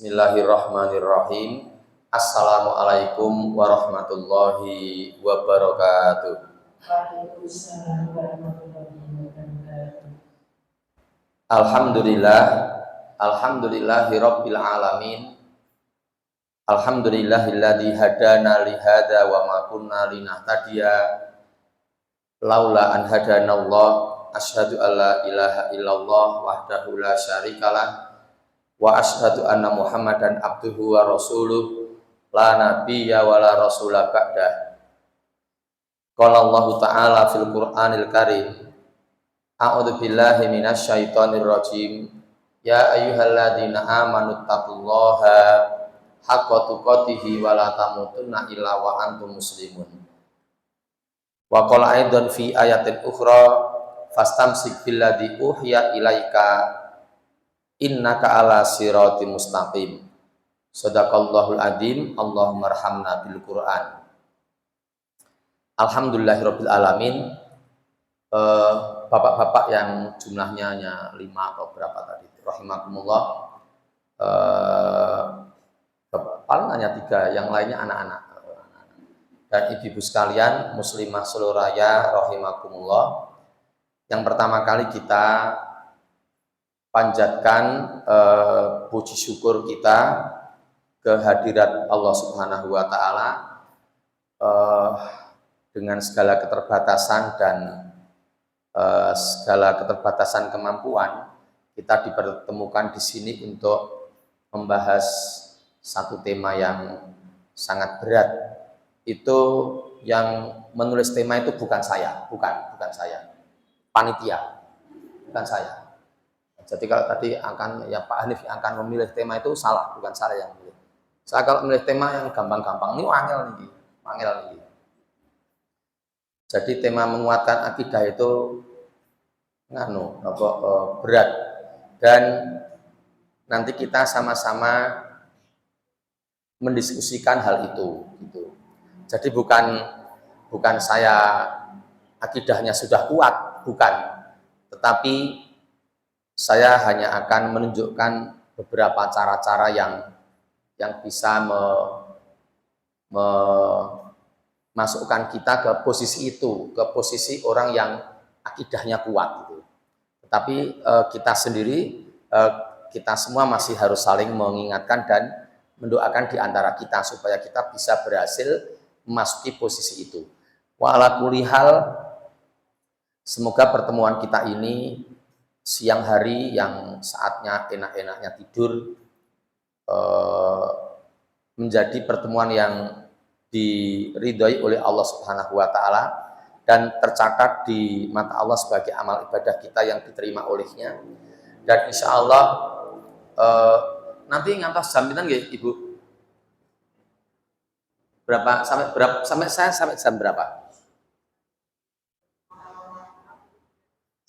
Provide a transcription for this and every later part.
Bismillahirrahmanirrahim. Assalamualaikum warahmatullahi wabarakatuh. Waalaikumsalam warahmatullahi wabarakatuh. Alhamdulillahi rabbil alamin. Alhamdulillahilladzi hadana li hadza wa ma kunna linahtadiya laula an hadanallah. Asyhadu alla ilaha illallah wahdahu la syarikalah wa asyhadu anna Muhammadan abduhu wa rasuluh la nabiyya wa la rasula ba'dah. Qala Allah Ta'ala fil Qur'anil Karim, a'udzu billahi minasy syaithanir rajim. Ya ayyuhalladzina amanu taqullaha haqqa tuqatih wa la tamutunna illa wa antum muslimun. Wa qala aidan fi ayatin ukhra fastamsik billadzi uhiya ilaika innaka ala siratim mustaqim. Shadaqallahul adzim. Allahumma arhamna bil Qur'an. Alhamdulillahirabbil alamin. Bapak-bapak yang jumlahnya hanya 5 atau berapa tadi, rahimakumullah. Paling hanya 3, yang lainnya anak-anak. Dan ibu-ibu sekalian, muslimah seluruh raya, rahimakumullah. Yang pertama kali kita panjatkan puji syukur kita kehadirat Allah Subhanahu wa Ta'ala dengan segala keterbatasan dan segala keterbatasan kemampuan, kita dipertemukan di sini untuk membahas satu tema yang sangat berat. Itu yang menulis tema itu bukan saya, bukan saya, panitia, bukan saya. Jadi kalau tadi Pak Hanif yang akan memilih tema itu salah, bukan saya yang memilih. Saya kalau memilih tema yang gampang-gampang, ini angel nih. Jadi tema menguatkan akidah itu berat, dan nanti kita sama-sama mendiskusikan hal itu. Gitu. Jadi bukan saya akidahnya sudah kuat, bukan, tetapi saya hanya akan menunjukkan beberapa cara-cara yang bisa memasukkan kita ke posisi itu, ke posisi orang yang akidahnya kuat gitu. Tetapi kita sendiri, kita semua masih harus saling mengingatkan dan mendoakan di antara kita supaya kita bisa berhasil memasuki posisi itu. Wa ala kulli hal, semoga pertemuan kita ini siang hari yang saatnya enak-enaknya tidur menjadi pertemuan yang diridhoi oleh Allah Subhanahu wa Ta'ala dan tercatat di mata Allah sebagai amal ibadah kita yang diterima olehnya. Dan insya Allah nanti ngantos jam pinten nggih Ibu? Sampai jam berapa?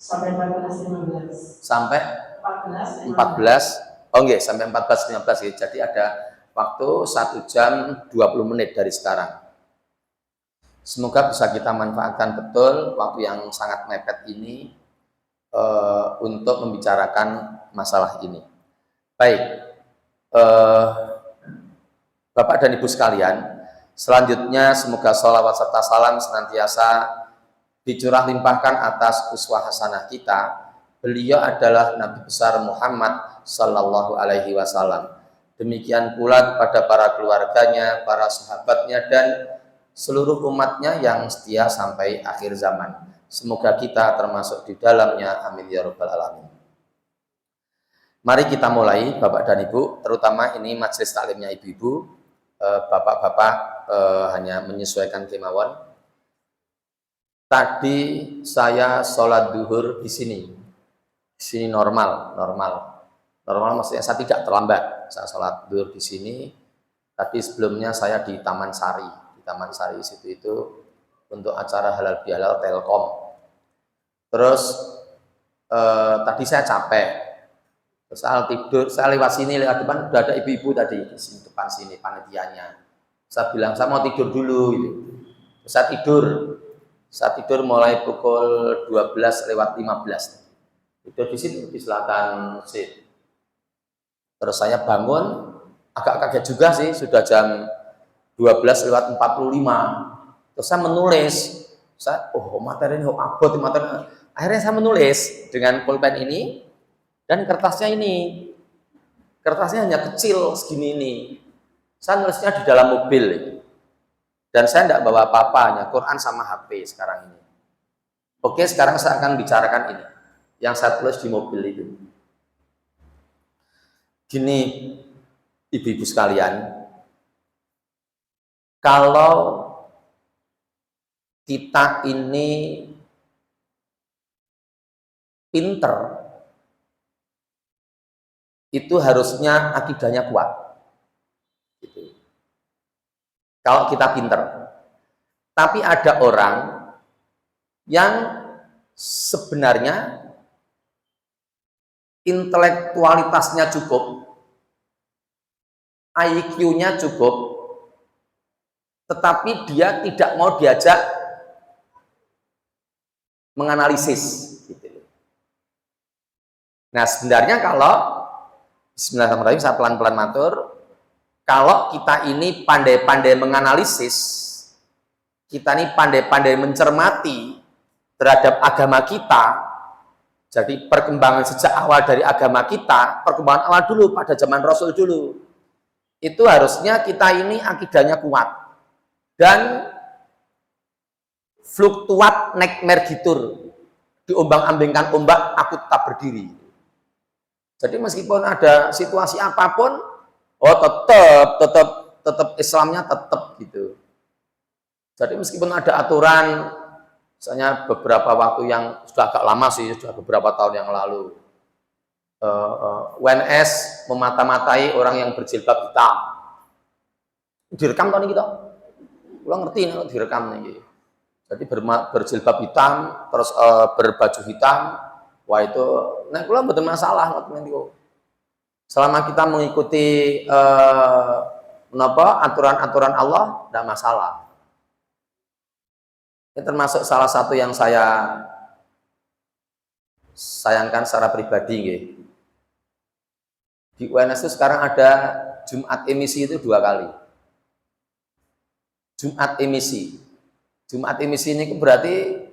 Sampai 14.15. Sampai 14. Oh nggih, sampai 14.15 ya. Jadi ada waktu 1 jam 20 menit dari sekarang. Semoga bisa kita manfaatkan betul waktu yang sangat mepet ini untuk membicarakan masalah ini. Baik, Bapak dan Ibu sekalian, selanjutnya semoga sholawat serta salam senantiasa dicurah limpahkan atas uswah hasanah kita. Beliau adalah Nabi besar Muhammad sallallahu alaihi wasallam. Demikian pula pada para keluarganya, para sahabatnya, dan seluruh umatnya yang setia sampai akhir zaman. Semoga kita termasuk di dalamnya. Amin ya rabbal alamin. Mari kita mulai, Bapak dan Ibu, terutama ini majelis taklimnya ibu-ibu. Bapak-bapak hanya menyesuaikan kemauan. Tadi saya sholat duhur di sini normal maksudnya saya tidak terlambat. Saya sholat duhur di sini. Tadi sebelumnya saya di Taman Sari situ itu untuk acara halal bihalal Telkom. Terus tadi saya capek, terus saya tidur, saya lewat sini, lewat depan udah ada ibu-ibu tadi di sini, depan sini panitianya. Saya bilang saya mau tidur dulu gitu. Terus saya tidur mulai pukul 12:15. Tidur di situ di selatan sini. Terus saya bangun, agak kaget juga sih, sudah jam 12:45. Terus saya menulis, materi ini abot materi. Akhirnya saya menulis dengan pulpen ini dan kertasnya ini. Kertasnya hanya kecil segini ini. Saya nulisnya di dalam mobil. Dan saya tidak bawa apa-apa, hanya Quran sama HP sekarang ini. Oke, sekarang saya akan bicarakan ini. Yang saya tulis di mobil itu. Gini, ibu-ibu sekalian, kalau kita ini pinter, itu harusnya akidahnya kuat. Gitu. Kalau kita pinter. Tapi ada orang yang sebenarnya intelektualitasnya cukup, IQ-nya cukup, tetapi dia tidak mau diajak menganalisis. Gitu. Nah, sebenarnya kalau Bismillahirrahmanirrahim, saya pelan-pelan matur, kalau kita ini pandai-pandai menganalisis, kita ini pandai-pandai mencermati terhadap agama kita, jadi perkembangan sejak awal dari agama kita, perkembangan awal dulu pada zaman Rasul dulu, itu harusnya kita ini akidahnya kuat dan fluktuat naik mergitur, diombang-ambingkan ombak, aku tetap berdiri. Jadi meskipun ada situasi apapun, tetap Islamnya tetap gitu. Jadi meskipun ada aturan, misalnya beberapa waktu yang sudah agak lama sih, sudah beberapa tahun yang lalu, UNS memata-matai orang yang berjilbab hitam. Direkam tahun ini kita, ulang ngerti nih direkam nih. Jadi berjilbab hitam, terus berbaju hitam, wah itu, nah kalau betul masalah, selama kita mengikuti aturan-aturan Allah, tidak masalah. Ini termasuk salah satu yang saya sayangkan secara pribadi, gitu. Di UNS itu sekarang ada Jumat emisi itu 2 kali. Jumat emisi. Jumat emisi ini berarti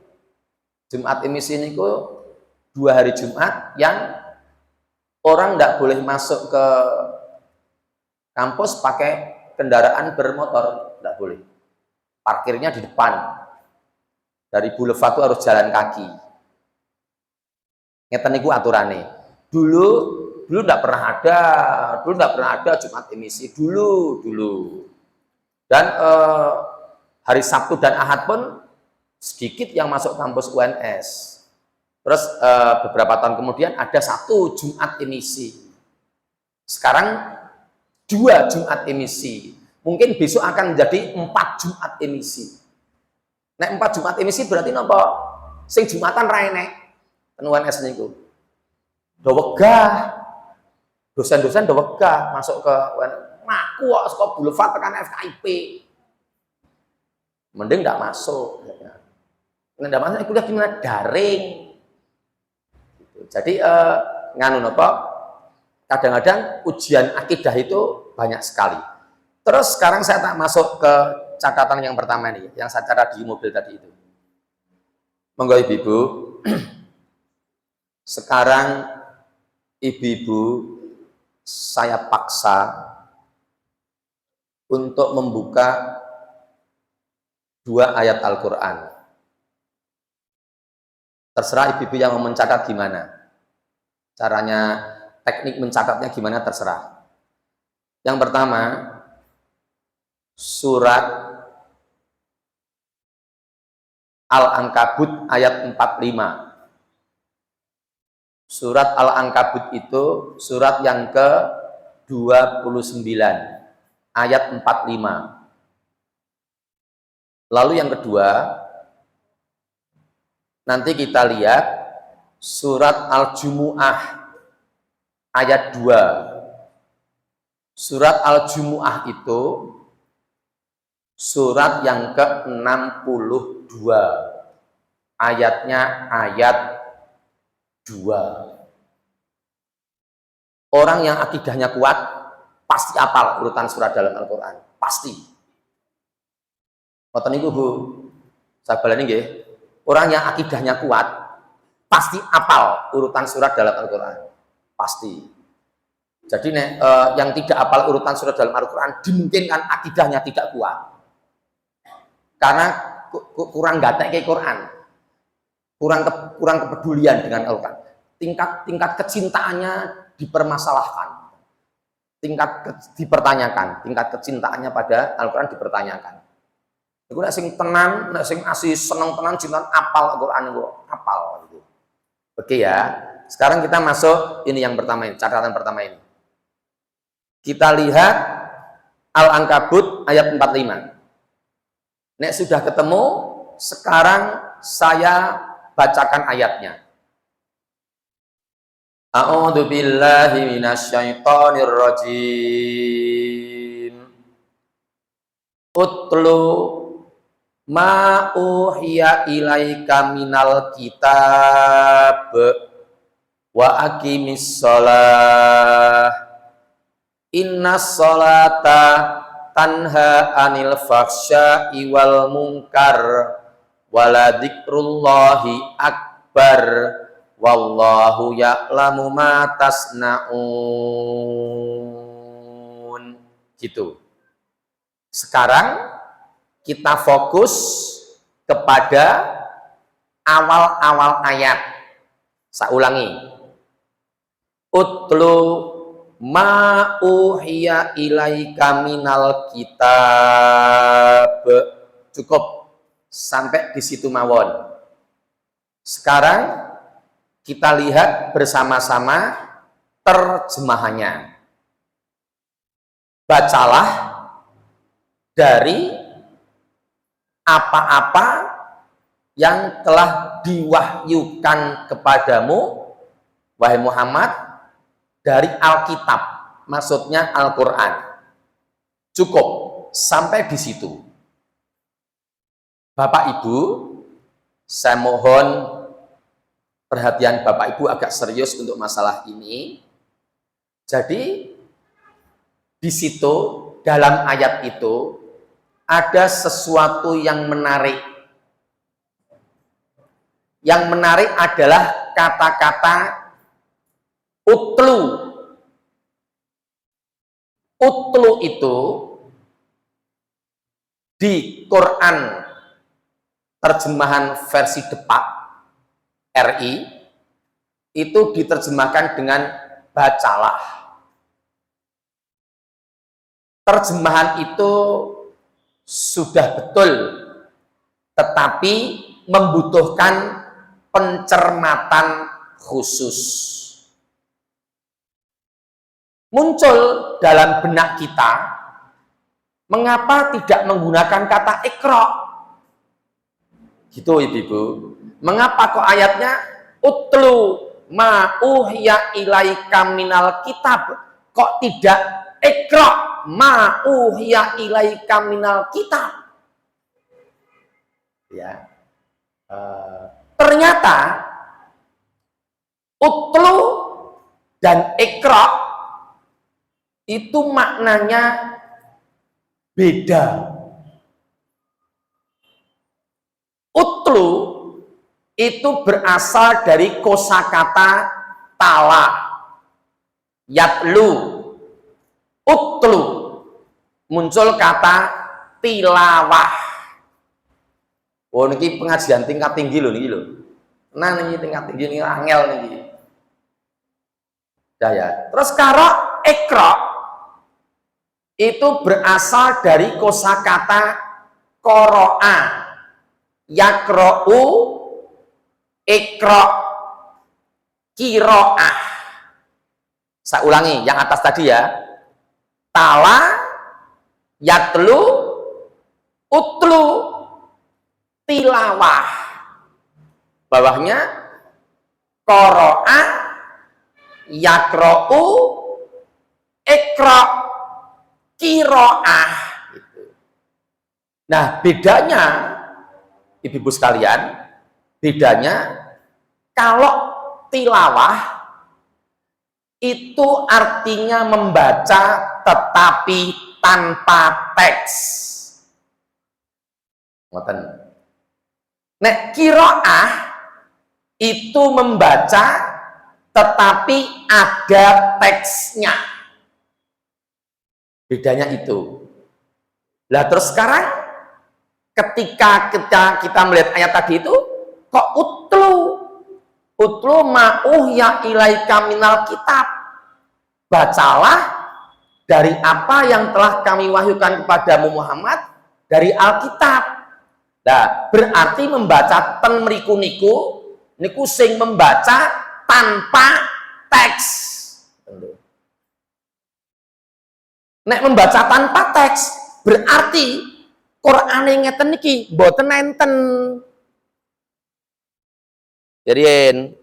Jumat emisi ini 2 hari Jumat yang orang tidak boleh masuk ke kampus pakai kendaraan bermotor, tidak boleh. Parkirnya di depan. Dari Boulevard itu harus jalan kaki. Ngeten niku aturannya. Dulu tidak pernah ada Jumat emisi dulu. Dan hari Sabtu dan Ahad pun sedikit yang masuk kampus UNS. Terus beberapa tahun kemudian ada 1 Jumat emisi. Sekarang 2 Jumat emisi. Mungkin besok akan menjadi 4 Jumat emisi. Nek 4 Jumat emisi berarti napa? Sing Jumatan ra enek. Ten UNS niku. Do wegah. Dosen-dosen do wegah masuk ke UNS. Ngaku kok saka Boulevard tekan FKIP. Mending ndak masuk. Nek ndak masuk kuliah gimana? Daring. Jadi nganu napa? Kadang-kadang ujian akidah itu banyak sekali. Terus sekarang saya tak masuk ke catatan yang pertama nih, yang saya catat di mobil tadi itu. Monggo ibu-ibu, sekarang ibu-ibu saya paksa untuk membuka 2 ayat Al-Quran. Terserah ibu-ibu yang mau mencatat gimana. Caranya, teknik mencatatnya gimana terserah. Yang pertama, surat Al-Ankabut ayat 45. Surat Al-Ankabut itu surat yang ke-29, ayat 45. Lalu yang kedua, nanti kita lihat surat Al-Jumu'ah ayat 2. Surat Al-Jumu'ah itu surat yang ke-62. Ayatnya ayat 2. Orang yang akidahnya kuat pasti apal urutan surat dalam Al-Qur'an, pasti. Ngoten niku Bu. Sabalane nggih. Orang yang akidahnya kuat pasti apal urutan surat dalam Al-Qur'an. Pasti. Jadi yang tidak apal urutan surat dalam Al-Qur'an dimungkinkan akidahnya tidak kuat. Karena kurang gatek ke Quran. Kurang kepedulian dengan Al-Quran. Tingkat kecintaannya dipermasalahkan. Dipertanyakan, tingkat kecintaannya pada Al-Quran dipertanyakan. Iku nek sing tenan, nek sing asih seneng tenan jinten apal Al-Quran itu, apal gitu. Oke ya. Sekarang kita masuk ini yang pertama ini, catatan pertama ini. Kita lihat Al-Ankabut ayat 45. Nek sudah ketemu, sekarang saya bacakan ayatnya. A'udzu billahi minasyaitonir rajim. Utlu ma uhiya ilaika minal kitab wa aqimis shalah. Innas sholata tanha anil fahsya'i wal munkar waladikrullahi akbar wallahu ya'lamu ma tasna'un. Gitu. Sekarang kita fokus kepada awal-awal ayat. Saya ulangi. Utlu ma uhiya ilaika minal kitab. Cukup sampai di situ mawon. Sekarang kita lihat bersama-sama terjemahannya. Bacalah dari apa-apa yang telah diwahyukan kepadamu, wahai Muhammad, dari Alkitab, maksudnya Al-Quran. Cukup sampai di situ. Bapak Ibu, saya mohon perhatian Bapak Ibu agak serius untuk masalah ini. Jadi di situ dalam ayat itu ada sesuatu yang menarik. Yang menarik adalah kata-kata utlu. Utlu itu di Quran terjemahan versi Depak RI itu diterjemahkan dengan bacalah. Terjemahan itu sudah betul, tetapi membutuhkan pencermatan khusus. Muncul dalam benak kita, mengapa tidak menggunakan kata ikra? Gitu Ibu-ibu. Mengapa kok ayatnya utlu ma uhiya ilaika minal kitab? Kok tidak ikra ma uhiya ilaika minal kitab? Ya. Ternyata utlu dan ikra itu maknanya beda. Utlu itu berasal dari kosakata tala, yatlu, utlu, muncul kata tilawah. Oh niki pengajian tingkat tinggi loh niki loh. Nah niki tingkat tinggi niki angel niki. Ya. Terus karo ikra itu berasal dari kosakata qara'a, yakra'u, ikra, qira'ah. Saya ulangi yang atas tadi ya. Tala, yatlu, utlu, tilawah. Bawahnya qara'a, yakra'u, ikra, qira'ah. Nah, bedanya Ibu-ibu sekalian, bedanya kalau tilawah itu artinya membaca tetapi tanpa teks. Ngoten. Nek qiraah itu membaca tetapi ada teksnya. Bedanya itu. Lah terus sekarang ketika kita melihat ayat tadi itu kok utlu ma'uhya ilaika minal kitab, bacalah dari apa yang telah kami wahyukan kepadamu Muhammad dari Alkitab. Nah, berarti membaca ten mriku niku sing membaca tanpa teks. Nek membaca tanpa teks berarti Quran yang ngeten niki mboten enten. Jadiin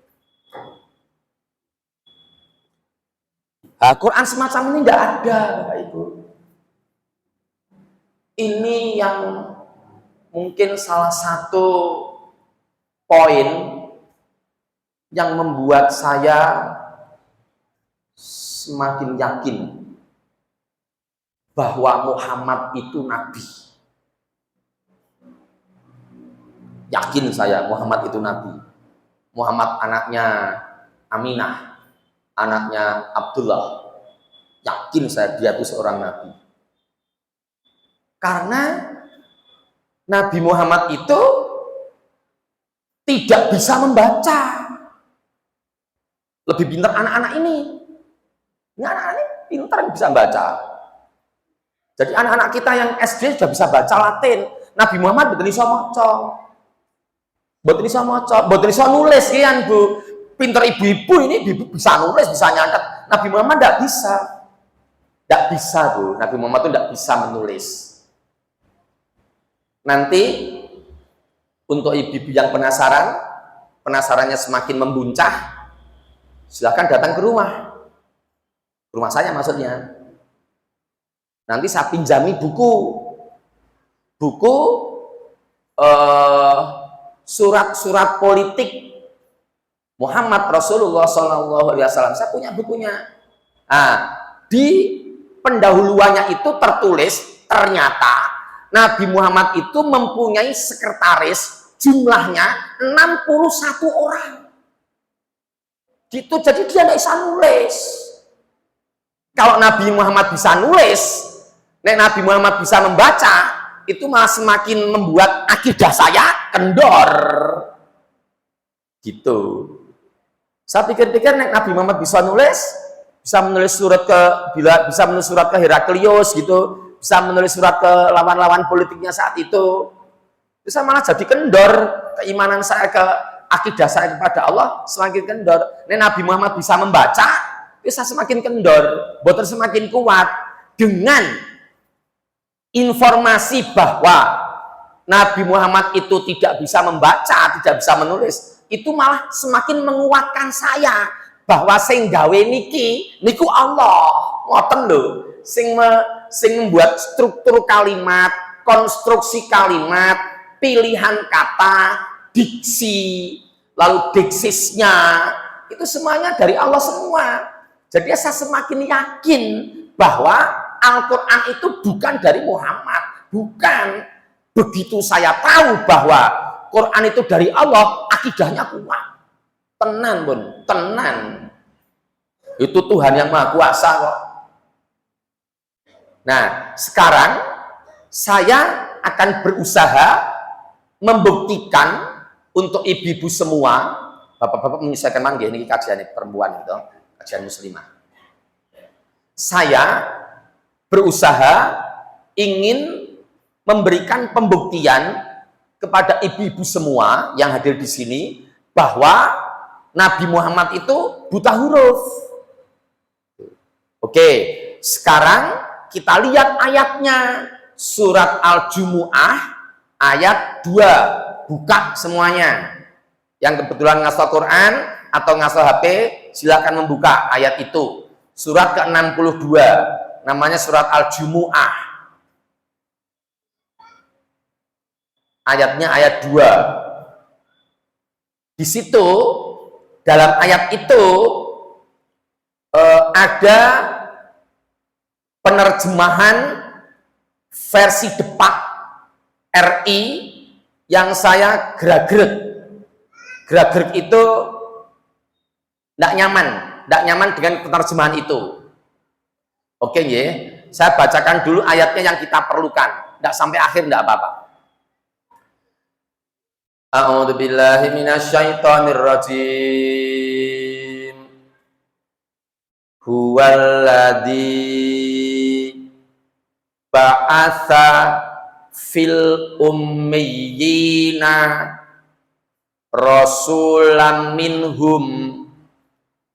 Quran semacam ini tidak ada, Bapak Ibu. Ini yang mungkin salah satu poin yang membuat saya semakin yakin bahwa Muhammad itu nabi. Yakin saya Muhammad itu nabi. Muhammad anaknya Aminah, anaknya Abdullah. Yakin saya dia itu seorang nabi. Karena Nabi Muhammad itu tidak bisa membaca. Lebih pintar anak-anak ini. Ini anak-anak ini pintar bisa membaca. Jadi anak-anak kita yang SD sudah bisa baca Latin. Nabi Muhammad betul iso maca. Betul iso maca, betul iso nulis kian, Bu. Pinter ibu-ibu ini bisa nulis, bisa nyatet. Nabi Muhammad tidak bisa. Tidak bisa, Bu. Nabi Muhammad itu tidak bisa menulis. Nanti untuk ibu-ibu yang penasarannya semakin membuncah, silahkan datang ke rumah saya maksudnya. Nanti saya pinjami buku surat-surat politik Muhammad Rasulullah SAW. Saya punya bukunya. Nah, di pendahuluannya itu tertulis ternyata Nabi Muhammad itu mempunyai sekretaris jumlahnya 61 orang. Gitu, jadi dia tidak bisa nulis. Kalau Nabi Muhammad bisa nulis, nek Nabi Muhammad bisa membaca, itu malah semakin membuat akidah saya kendor. Gitu. Saya pikir-pikir nek Nabi Muhammad bisa menulis surat bisa menulis surat ke Heraklius gitu, bisa menulis surat ke lawan-lawan politiknya saat itu. Bisa malah jadi kendor keimanan saya ke akidah saya kepada Allah semakin kendor. Nek Nabi Muhammad bisa membaca, bisa semakin kendor, boten semakin kuat dengan informasi bahwa Nabi Muhammad itu tidak bisa membaca, tidak bisa menulis, itu malah semakin menguatkan saya bahwa sing gawe niku Allah, ngoten lho, sing membuat struktur kalimat, konstruksi kalimat, pilihan kata, diksi, lalu diksisnya, itu semuanya dari Allah semua. Jadi saya semakin yakin bahwa Al-Quran itu bukan dari Muhammad. Bukan. Begitu saya tahu bahwa Quran itu dari Allah, akidahnya kuat. Tenan, Bun. Tenan. Itu Tuhan yang Maha Kuasa kok. Nah, sekarang saya akan berusaha membuktikan untuk ibu-ibu semua, bapak-bapak menyesuaikan manggil, ini kajian perempuan itu, kajian muslimah. Saya berusaha ingin memberikan pembuktian kepada ibu-ibu semua yang hadir di sini bahwa Nabi Muhammad itu buta huruf. Oke, sekarang kita lihat ayatnya. Surat Al-Jumu'ah ayat 2. Buka semuanya. Yang kebetulan ngasal Quran atau ngasal HP, silakan membuka ayat itu. Surat ke-62. Namanya surat Al-Jumu'ah. Ayatnya ayat 2. Di situ, dalam ayat itu ada penerjemahan versi Depak RI yang saya gerak-gerik. Gerak-gerik itu tidak nyaman dengan penerjemahan itu. Oke ya, saya bacakan dulu ayatnya yang kita perlukan. Tidak sampai akhir tidak apa-apa. A'udzu billahi minasyaitonir rajim. Huwallazi ba'atsa fil ummiyina rasulam minhum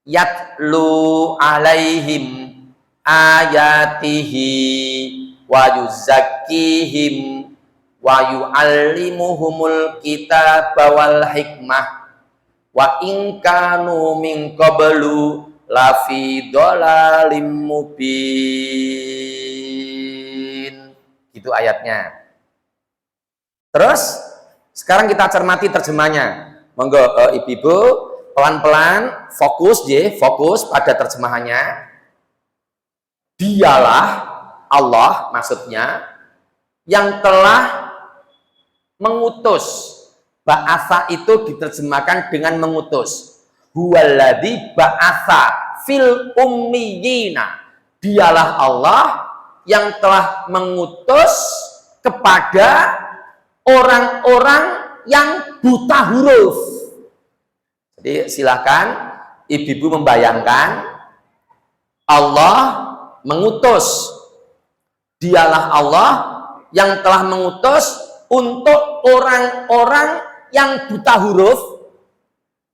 yatlu alaihim ayatihi wa yuzakkihim wa yu'allimuhumul kitaba wal hikmah wa in kanu min qablu lafi dhalalim mubin. Gitu ayatnya. Terus sekarang kita cermati terjemahnya. Monggo ibu-ibu pelan-pelan fokus pada terjemahannya. Dialah Allah maksudnya yang telah mengutus. Ba'atha itu diterjemahkan dengan mengutus. Huwaladzi ba'atha fil ummiyina. Dialah Allah yang telah mengutus kepada orang-orang yang buta huruf. Jadi silakan ibu-ibu membayangkan Allah mengutus. Dialah Allah yang telah mengutus untuk orang-orang yang buta huruf,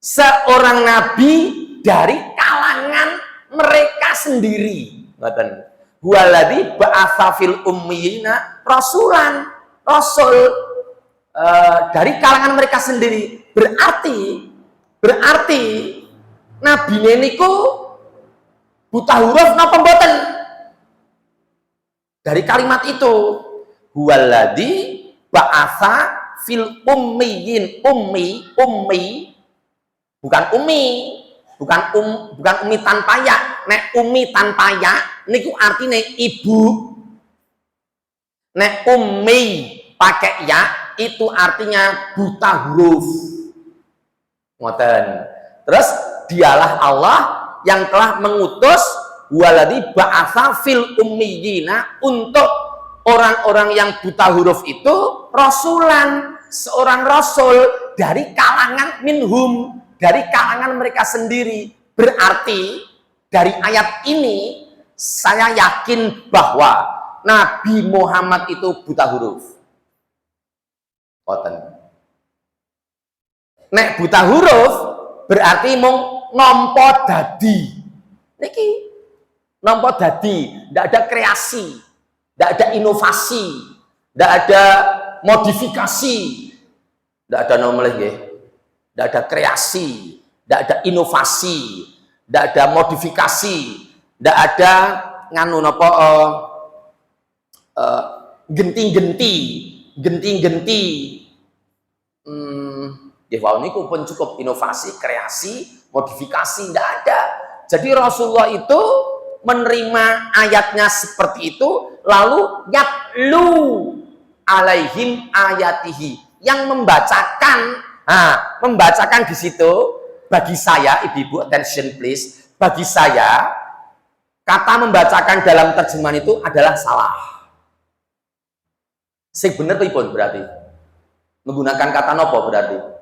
seorang nabi dari kalangan mereka sendiri. Huwaladzi ba'atsa fil ummiyina rasulan, rasul dari kalangan mereka sendiri. Berarti nabi niku buta huruf napa mboten? Dari kalimat itu huwaladzi ba'atsa fil ummiyin, ummi bukan umi tanpa ya. Nek umi tanpa ya niku artine ibu. Nek ummi pakai ya itu artinya buta huruf. Ngoten. Terus dialah Allah yang telah mengutus waladhi ba'atsa fil ummiyina untuk orang-orang yang buta huruf itu rasulan, seorang rasul dari kalangan minhum, dari kalangan mereka sendiri. Berarti dari ayat ini saya yakin bahwa Nabi Muhammad itu buta huruf. Nek buta huruf berarti mung nampa dadi. Niki nampa dadi, ndak ada kreasi, ndak ada inovasi, ndak ada modifikasi, ndak ada nomor nggih. Ndak ada kreasi, ndak ada inovasi, ndak ada modifikasi, ndak ada nganu napa genti-genti. Wau niku pun cukup inovasi, kreasi, modifikasi, ndak ada. Jadi Rasulullah itu menerima ayatnya seperti itu, lalu yatlu alaihim ayatihi, yang membacakan. Nah, membacakan di situ bagi saya, ibu-ibu attention please, bagi saya kata membacakan dalam terjemahan itu adalah salah. Sing bener pripun berarti? Menggunakan kata nopo berarti?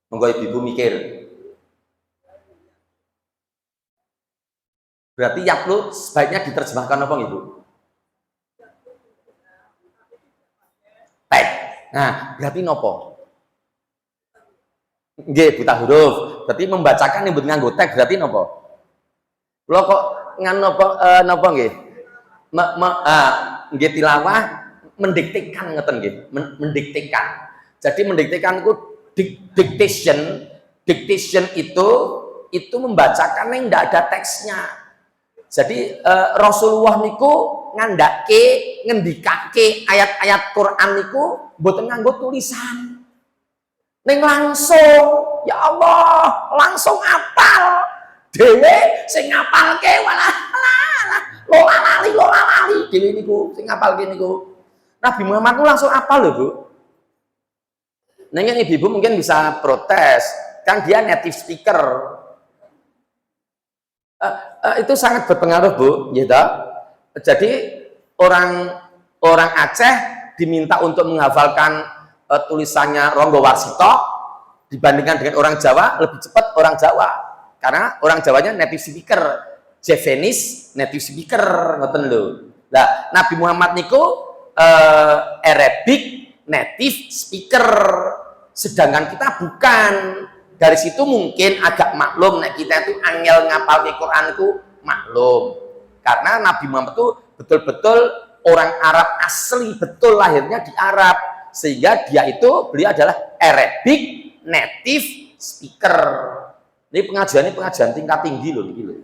Monggo ibu-ibu mikir. Berarti yatlu sebaiknya diterjemahkan apa Ibu? Tek. Nah, berarti nopo? Nggih, buta huruf. Berarti membacakan yang nganggo tek berarti nopo? Lho kok ngan nopo nggih? Nggih tilawah mendiktekan ngeten nggih, mendiktekan. Jadi mendiktekan itu dictation itu membacakan yang tidak ada teksnya. Jadi Rasulullah niku ngendikake ayat-ayat Quran niku mboten nganggo tulisan. Ning langsung, ya Allah, langsung apal. Dhewe sing ngapalke walah lola lali dhewe niku sing ngapalke niku. Nabi Muhammad ku langsung apal lho, Bu. Nengnya ibu mungkin bisa protes, kan dia native speaker. Itu sangat berpengaruh, Bu, gitu. Jadi orang Aceh diminta untuk menghafalkan tulisannya Ronggo Warsito dibandingkan dengan orang Jawa lebih cepat orang Jawa karena orang Jawanya native speaker, Javanese native speaker, ngoten lho. Nah, Nabi Muhammad niku Arabic native speaker, sedangkan kita bukan. Dari situ mungkin agak maklum, nah kita itu angel ngapal Quran itu maklum, karena Nabi Muhammad itu betul-betul orang Arab asli, betul lahirnya di Arab, sehingga beliau adalah Arabic native speaker. Ini pengajian tingkat tinggi loh, ini loh.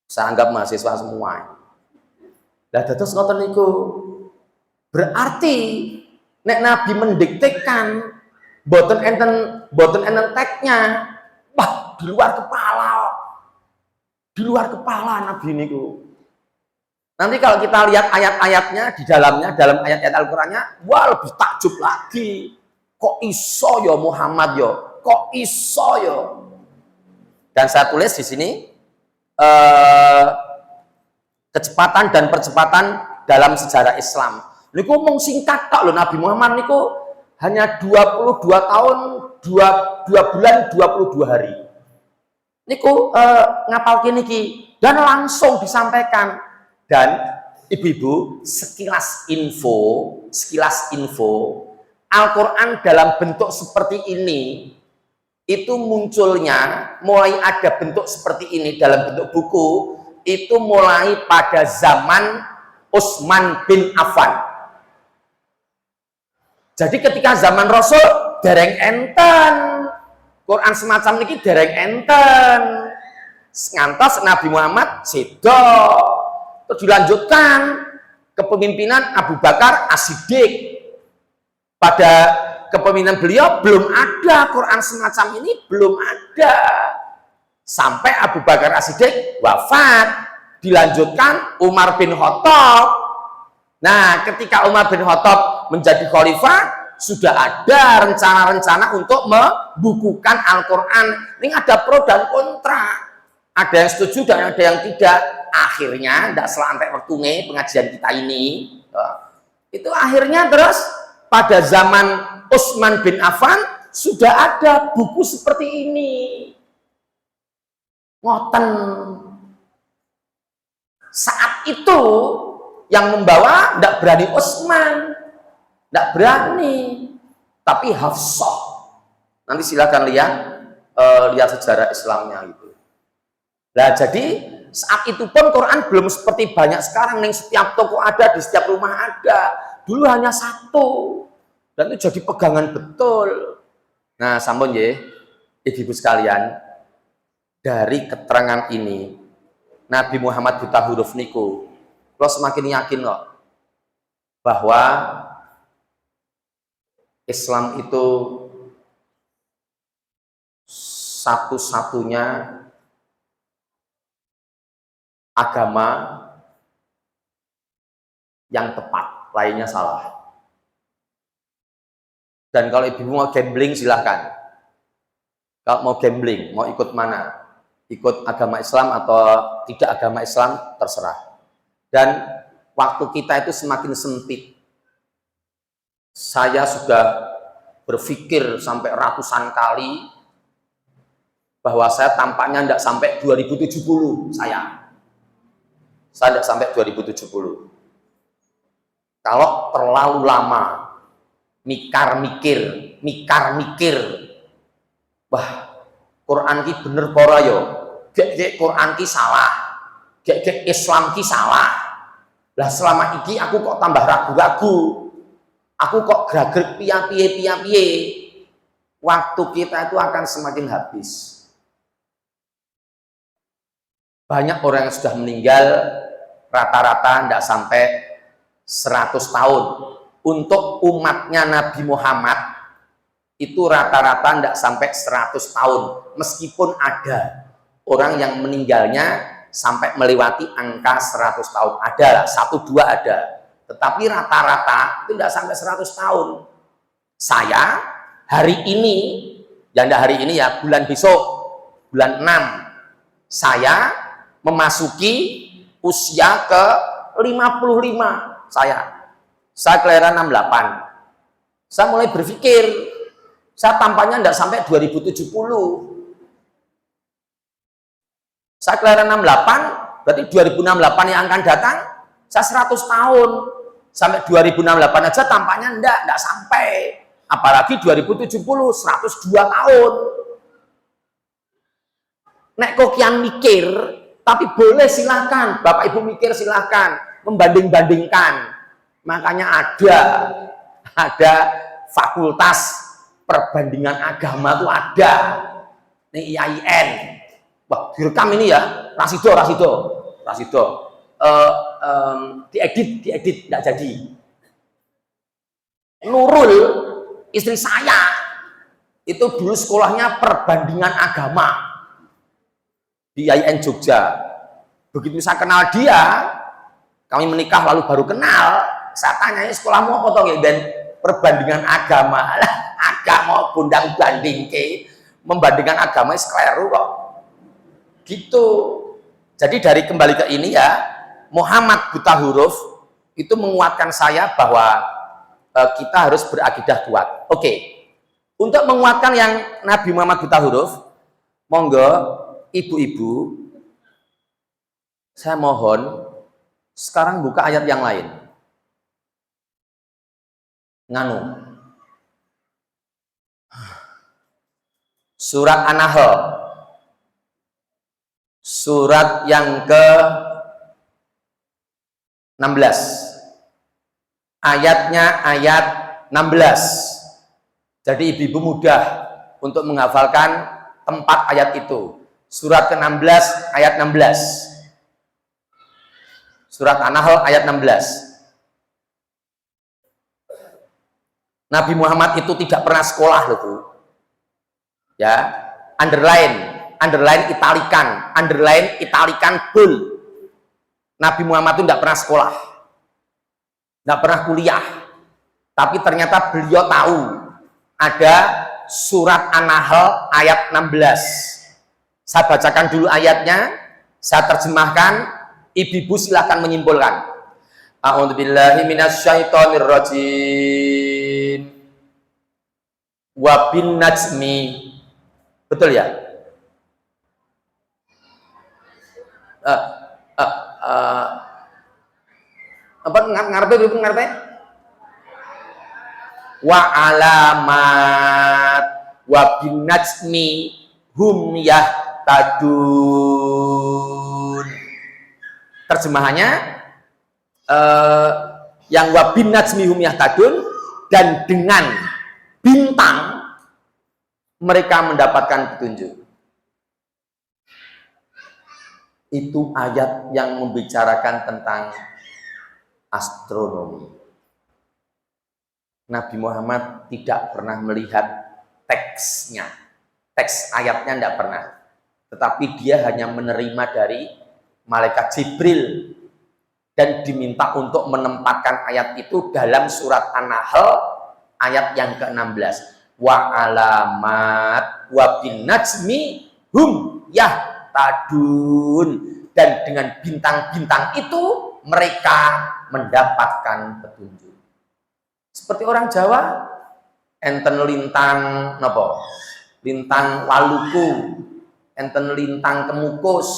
Saya anggap mahasiswa semua. Lah terus ngoten niku berarti nek Nabi mendiktekan boten enten teknya, wah di luar kepala Nabi niku. Nanti kalau kita lihat ayat-ayatnya dalam ayat-ayat Al-Qur'annya, wah lebih takjub lagi. Kok iso ya Muhammad ya? Kok iso ya? Dan saya tulis di sini kecepatan dan percepatan dalam sejarah Islam. Niku ngomong singkat tok lho, Nabi Muhammad niku hanya 22 tahun 2 bulan 22 hari. Niku ngapal niki dan langsung disampaikan. Dan ibu-ibu, sekilas info Al-Qur'an dalam bentuk seperti ini itu munculnya, mulai ada bentuk seperti ini dalam bentuk buku itu mulai pada zaman Utsman bin Affan. Jadi ketika zaman Rasul dereng enten Quran semacam niki dereng enten, ngantos Nabi Muhammad sedo, terus dilanjutkan kepemimpinan Abu Bakar As-Siddiq. Pada kepemimpinan beliau belum ada Quran semacam ini, belum ada, sampai Abu Bakar As-Siddiq wafat, dilanjutkan Umar bin Khattab. Nah, ketika Umar bin Khattab menjadi khalifah, sudah ada rencana-rencana untuk membukukan Al-Quran. Ini ada pro dan kontra. Ada yang setuju dan ada yang tidak. Akhirnya, tidak selantai waktunya pengajian kita ini, itu akhirnya terus pada zaman Utsman bin Affan sudah ada buku seperti ini. Ngoten. Saat itu yang membawa tidak berani Utsman, tidak berani, tapi Hafsah. Nanti silakan lihat sejarah Islamnya itu. Nah, jadi saat itu pun Quran belum seperti banyak sekarang, yang setiap toko ada, di setiap rumah ada. Dulu hanya satu, dan itu jadi pegangan betul. Nah, sampun ya, ibu-ibu sekalian, dari keterangan ini, Nabi Muhammad buta huruf niku, lo semakin yakin loh bahwa Islam itu satu-satunya agama yang tepat, lainnya salah. Dan kalau ibu mau gambling silahkan. Kalau mau gambling, mau ikut mana? Ikut agama Islam atau tidak agama Islam, terserah. Dan waktu kita itu semakin sempit. Saya sudah berpikir sampai ratusan kali bahwa saya tampaknya tidak sampai 2070 saya tidak sampai 2070. Kalau terlalu lama mikir, wah Quran ki bener pora yo, gek Quran ki salah, gek Islam ki salah. Lah selama iki aku kok tambah ragu-ragu, aku kok gragrek piye. Waktu kita itu akan semakin habis. Banyak orang yang sudah meninggal rata-rata tidak sampai 100 tahun. Untuk umatnya Nabi Muhammad itu rata-rata tidak sampai 100 tahun. Meskipun ada orang yang meninggalnya sampai melewati angka 100 tahun. Ada lah, 1-2 ada. Tetapi rata-rata itu tidak sampai 100 tahun. Saya hari ini, ya enggak hari ini ya, bulan besok, bulan 6, saya memasuki usia ke 55. Saya kelahiran 68. Saya mulai berpikir, saya tampaknya tidak sampai 2070. Saya kelahiran 68, berarti 2068 yang akan datang, saya 100 tahun. Sampai 2068 aja tampaknya enggak sampai. Apalagi 2070, 102 tahun. Nek kok kian mikir, tapi boleh silahkan. Bapak Ibu mikir silahkan. Membanding-bandingkan. Makanya ada fakultas perbandingan agama itu ada. Ini IAIN. Wah, direkam ini ya. Rasido. Diedit, tidak jadi. Nurul, istri saya, itu dulu sekolahnya perbandingan agama di IAIN Jogja. Begitu saya kenal dia, kami menikah lalu baru kenal, saya tanya, sekolahmu apa toh? Dan perbandingan agama, agama bundang banding ke, membandingkan agama sekeliru kok. Gitu. Jadi dari kembali ke ini ya, Muhammad buta huruf itu menguatkan saya bahwa kita harus berakidah kuat. Oke. Untuk menguatkan yang Nabi Muhammad buta huruf, monggo ibu-ibu, saya mohon sekarang buka ayat yang lain. Nganu. Surat An-Nahl. Surat yang ke-16. Ayatnya ayat 16. Jadi ibu-ibu mudah untuk menghafalkan tempat ayat itu. Surat ke-16 ayat 16. Surat An-Nahl ayat 16. Nabi Muhammad itu tidak pernah sekolah loh, Bu. Ya, underline italikan full. Nabi Muhammad itu tidak pernah sekolah, tidak pernah kuliah, tapi ternyata beliau tahu ada surat An-Nahl ayat 16. Saya bacakan dulu ayatnya, saya terjemahkan, ibu-ibu silahkan menyimpulkan. A'udzubillahi minasyaitonirrajim. Wa bin najmi. Betul ya? Apa ngarepe? Wa alamat wa bin najmi hum yahtadun. Terjemahannya yang wa bin najmi hum yahtadun, dan dengan bintang mereka mendapatkan petunjuk. Itu ayat yang membicarakan tentang astronomi. Nabi Muhammad tidak pernah melihat teksnya. Teks ayatnya tidak pernah. Tetapi dia hanya menerima dari malaikat Jibril dan diminta untuk menempatkan ayat itu dalam surat An-Nahl ayat yang ke-16. Wa alamat wa bin najmi hum yahtadun, dan dengan bintang-bintang itu mereka mendapatkan petunjuk. Seperti orang Jawa, enten lintang napa? Lintang Waluku, enten lintang Kemukus,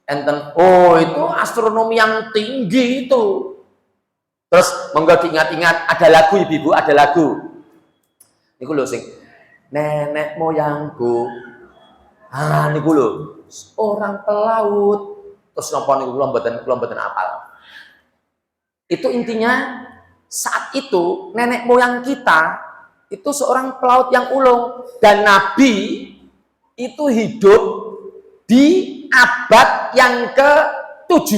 enten itu astronomi yang tinggi itu. Terus monggo diingat-ingat, ada lagu ibu-ibu, ada lagu. Niku lho sing nenek moyangku. Niku lho, orang pelaut. Terus napa niku kula mboten apal. Itu intinya saat itu nenek moyang kita itu seorang pelaut yang ulung, dan Nabi itu hidup di abad yang ke-7.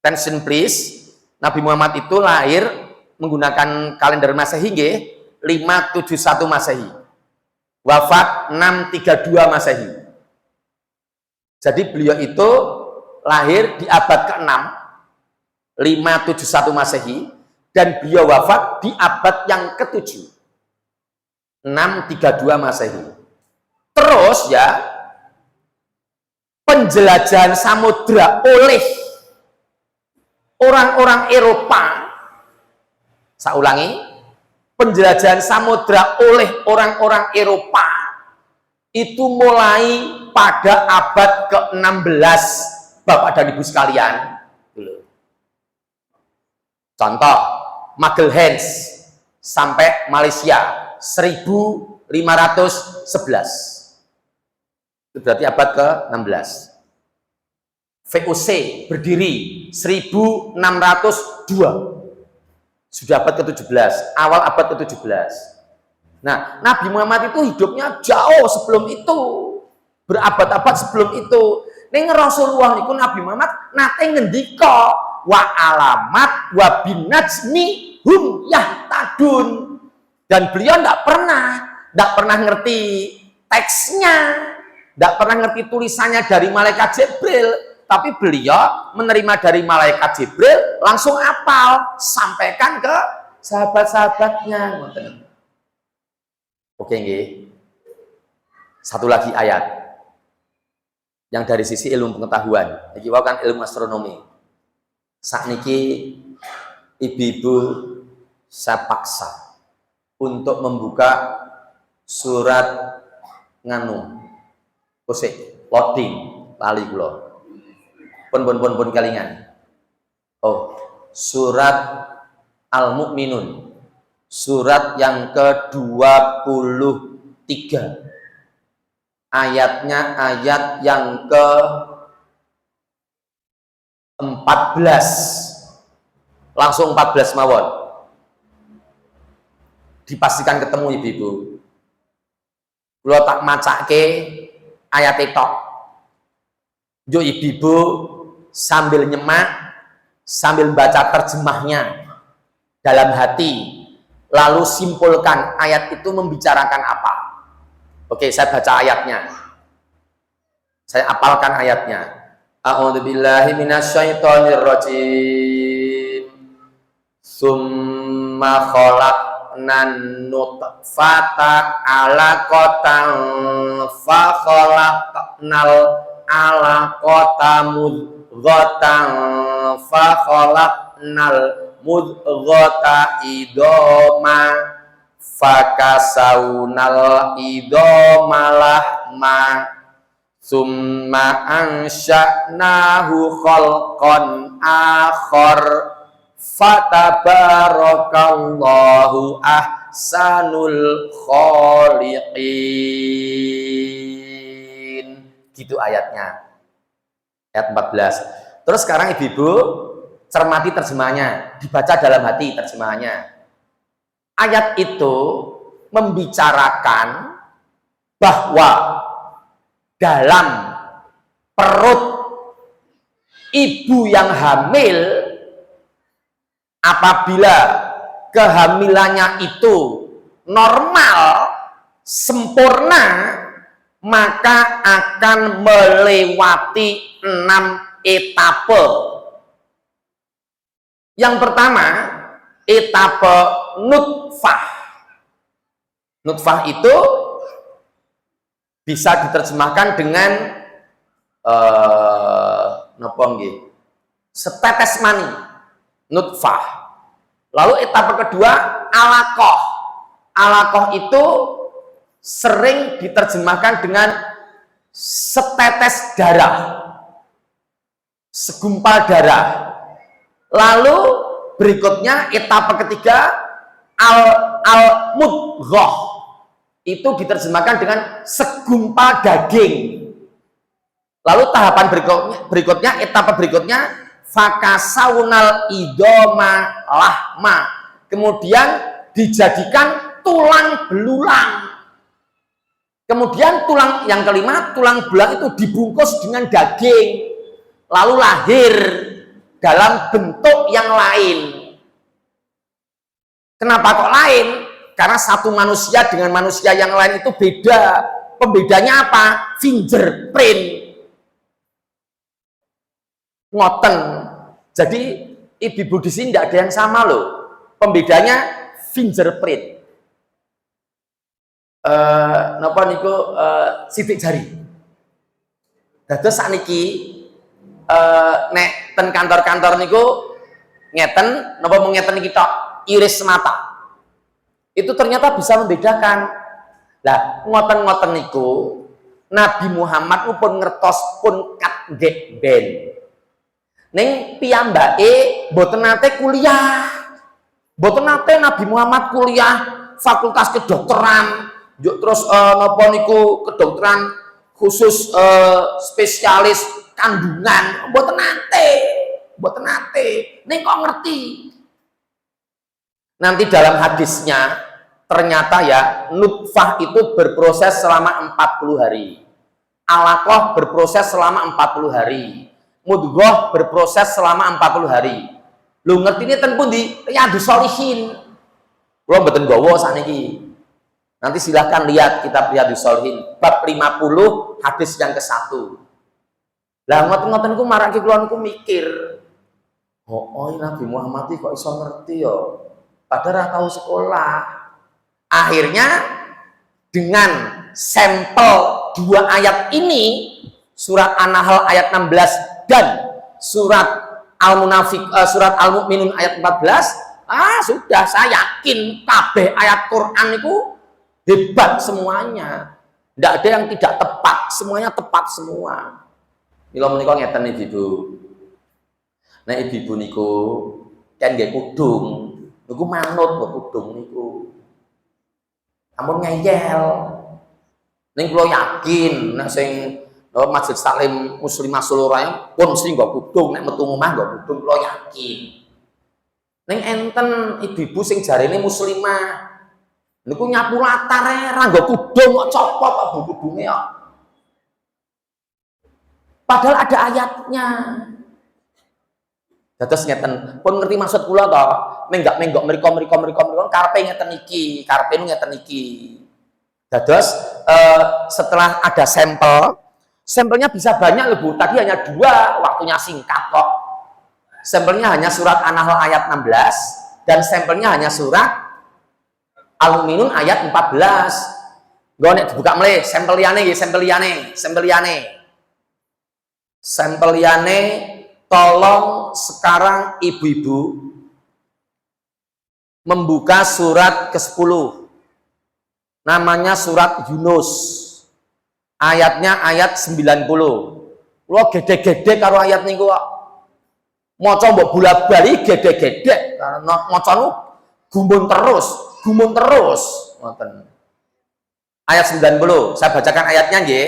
Attention please. Nabi Muhammad itu lahir menggunakan kalender Masehi nggih, 571 Masehi. Wafat 632 Masehi. Jadi beliau itu lahir di abad ke-6, 571 Masehi, dan beliau wafat di abad yang ke-7, 632 Masehi. Terus ya, penjelajahan samudra oleh orang-orang Eropa, saya ulangi, penjelajahan samudra oleh orang-orang Eropa itu mulai pada abad ke-16, Bapak dan Ibu sekalian. Contoh, Magelhaen sampai Malaysia 1511. Itu berarti abad ke-16. VOC berdiri 1602. Sudah abad ke-17, awal abad ke-17. Nah, Nabi Muhammad itu hidupnya jauh sebelum itu, berabad-abad sebelum itu. Ning Rasulullah niku Nabi Muhammad nate ngendika wa alamat wa binajmi hum yahtadun. Dan beliau tidak pernah ngerti teksnya, tidak pernah ngerti tulisannya dari malaikat Jibril, tapi beliau menerima dari malaikat Jibril langsung hafal, sampaikan ke sahabat-sahabatnya. Oke nggih. Satu lagi ayat yang dari sisi ilmu pengetahuan. Iki wae kan ilmu astronomi. Sakniki ibu-ibu saya paksa untuk membuka surat nganu. Kose, loading, lali kula. Pun kalingan. Oh, surat Al-Mu'minun. Surat yang ke-23. Ayatnya ayat yang ke-14. Langsung 14 mawon. Dipastikan ketemu ibu-ibu. Kula tak macake ayat itu. Yo ibu-ibu sambil nyemak, sambil baca terjemahnya dalam hati, lalu simpulkan ayat itu membicarakan apa. Oke, saya baca ayatnya, saya apalkan ayatnya. A'udzubillahi minasyaitonirrajim. Summa khalaqnan nutfata alaqatan fa khalaqnal alaqata mudghatan fa khalaqnal mudghata idoma fakasaunal idoma lahma summa ansha'nahu khalqan akhar fatabarakallahu ahsanul khaliqin. Gitu ayatnya, ayat 14. Terus sekarang ibu-ibu cermati terjemahannya, dibaca dalam hati terjemahannya. Ayat itu membicarakan bahwa dalam perut ibu yang hamil, apabila kehamilannya itu normal, sempurna, maka akan melewati 6 etape. Yang pertama, etape nutfah. Nutfah itu bisa diterjemahkan dengan setetes mani, nutfah. Lalu etape kedua, alaqah. Alaqah itu sering diterjemahkan dengan setetes darah, segumpal darah. Lalu berikutnya etape ketiga, al-mudghah, itu diterjemahkan dengan segumpal daging. Lalu tahapan berikutnya etape berikutnya, fakasaunal idoma lahma, kemudian dijadikan tulang belulang. Kemudian tulang yang kelima, tulang belulang itu dibungkus dengan daging, lalu lahir dalam bentuk yang lain. Kenapa kok lain? Karena satu manusia dengan manusia yang lain itu beda. Pembedanya apa? Fingerprint. Ngoten. Jadi ibu-ibu di sini tidak ada yang sama loh. Pembedanya fingerprint. Napa niku sidik jari. Dados sakniki nek ten kantor-kantor niku ngeten napa mung ngeten iki tok, iris mata. Itu ternyata bisa membedakan. Lah, ngoten-ngoten niku Nabi Muhammad pun ngertos pun kat nggih ben. Ning piyambake mboten nate kuliah. Mboten nate Nabi Muhammad kuliah fakultas kedokteran, yuk terus napa niku kedokteran khusus spesialis kandungan, mboten nate. Mboten nate. Ning kok ngerti. Nanti dalam hadisnya ternyata ya nutfah itu berproses selama 40 hari. Alaqah berproses selama 40 hari. Mudghah berproses selama 40 hari. Lu ngerti ini ten pundi? Riyadhus Shalihin. Kula mboten gawa sakniki. Nanti silahkan lihat kitab Riyadhus Shalihin bab 50 hadis yang ke-1. Lah ngoten-ngoten ku marake kula niku mikir. Oh, Nabi Muhammad kok iso ngerti ya? Padahal tahu sekolah. Akhirnya dengan sampel 2 ayat ini, surat An-Nahl ayat 16 dan surat surat Al-Mu'minun ayat 14, sudah saya yakin kabeh ayat Quran itu hebat semuanya. Tidak ada yang tidak tepat, semuanya tepat semua. Mila menika ngeten Ibu. Nah Ibu niku kan nggih kudung. Niku manut kok kudung niku. Ampun ngeyel. Ning kula yakin nek sing Majelis Taklim Muslimah Solorae pun mesti nggo kudung, nek metu omah nggo kudung kula yakin. Ning enten ibu-ibu sing jarene muslimah. Niku nyapu latar ra nggo kudung kok copot kok kudunge kok. Padahal ada ayatnya. Dados ngeten, pun ngerti maksud kula to, menggak-menggok mriko karepe ngeten iki, karepe ngeten iki. Dados setelah ada sampelnya bisa banyak loh Bu. Tadi hanya 2, waktunya singkat kok. Sampelnya hanya surat An-Nahl ayat 16 dan sampelnya hanya surat Al-Mu'minun ayat 14. Nggo nek dibuka melih sampel liyane nggih, sampel liyane. Tolong sekarang ibu-ibu membuka surat ke-10. Namanya surat Yunus. Ayatnya ayat 90. Lo gede-gede karo ayat niku kok. Maca mbok bola-bali gede-gede karena macane gumun terus. Ngoten. Ayat 90. Saya bacakan ayatnya nggih.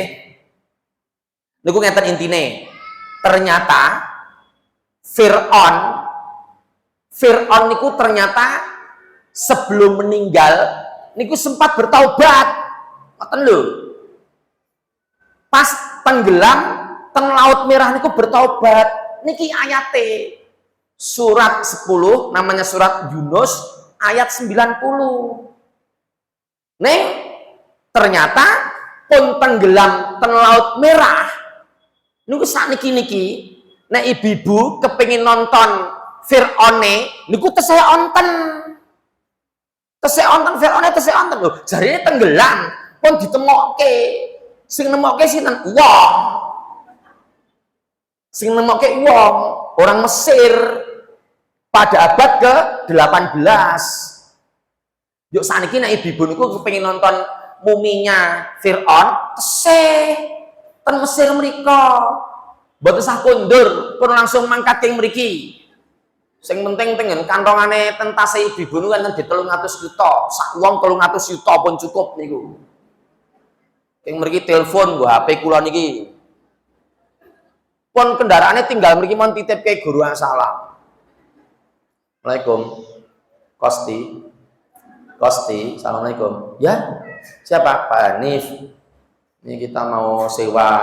Niku ngeten intine. Ternyata Fir'aun niku ternyata sebelum meninggal niku sempat bertaubat. Ngoten lho. Pas tenggelam teng Laut Merah niku bertaubat. Niki ayate. Surat 10 namanya surat Yunus ayat 90. Nih ternyata pun tenggelam teng Laut Merah niku sakniki nek ibu-ibu kepengin nonton Fir'one niku tesih onten lho, jarine tenggelam pun ditemokke. Sing nemokke sinten? Wong orang Mesir pada abad ke-18. Yuk saniki nek ibu-ibu niku kepengin nonton muminya Fir'aun tesih ten Mesir mriko. Mboten sah kondur, pun langsung mangkat ing mriki. Sing penting tengen kantongane ten tase ibu-ibu niku enten di 300 juta. Sak wong 300 juta pun cukup niku. Ing mriki telepon nggo HP kula niki. Pun kendaraane tinggal mriki mon titipke guru salam. Assalamualaikum. Kosti, assalamualaikum. Ya, siapa? Pak Hanif. Ini kita mau sewa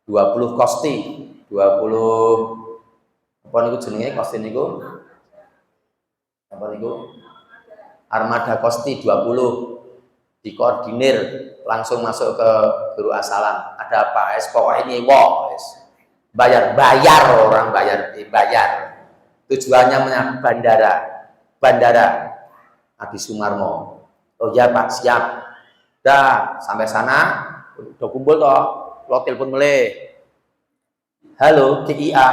20 kosti, 20 apa niku jenenge kosti niku? Apa niku? Armada kosti 20 dikoordinir langsung masuk ke guru asalam. Ada apa? Pokoknya nyewa, bayar orang bayar. Tujuannya bandara Adi Sumarmo. Oh ya Pak, siap. Dah sampai sana udah kumpul toh, lo telepon mulai. Halo GIA,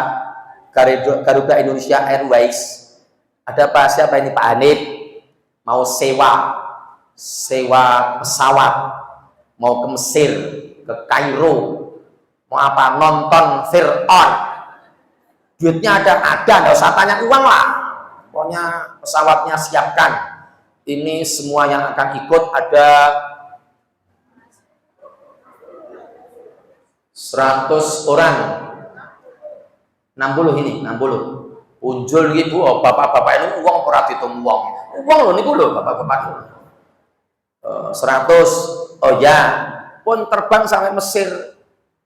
Garuda Indonesia Airways. Ada Pak, siapa ini Pak Hanif? Mau sewa pesawat, mau ke Mesir, ke Kairo, mau apa, nonton Fir'aun. Duitnya ada, nggak usah tanya uang lah. Pokoknya pesawatnya siapkan. Ini semua yang akan ikut ada 100 orang. 60 ini, 60. Unjul ibu, oh, bapak-bapak ini uang ora ditung uang. Uang lho niku lho bapak-bapak. 100. Oh ya, pun terbang sampai Mesir.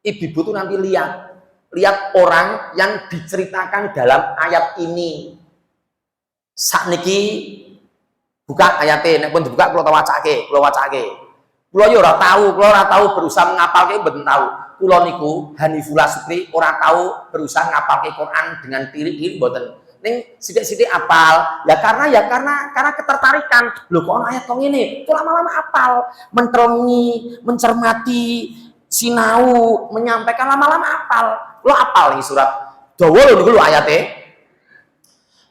Ibu-ibu tuh nanti lihat orang yang diceritakan dalam ayat ini. Sakniki buka ayatnya, nek pun dibuka kula wacake. Kula yo ora tahu berusaha ngapalke mboten tahu. Kula niku Hanifullah Sukri ora tahu berusaha ngapalke Quran dengan tirik-tirik mboten. Ning sithik-sithik apal. Ya karena ketertarikan. Lho kok ana ayat kok ngene? Itu lama-lama apal, menterongi, mencermati, sinau, menyampaikan lama-lama apal. Kula apal iki surat dawa lho niku lho ayate.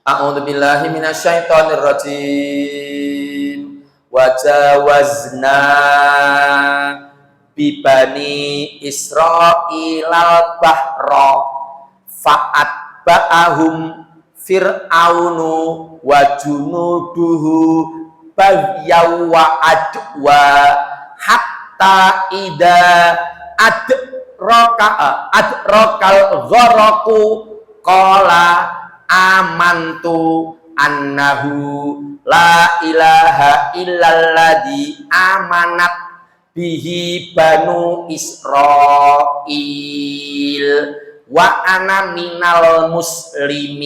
A'udzubillahi minasyaitonir rajim. Wajawazna bibani Israilal bahra fa'atba'ahum fir'aunu wa junuduhu bagyaw wa adwa hatta ida adrokal gharaku qala amantu annahu la ilaha illalladzi amanat bihi banu Israil wa ana minal muslimin.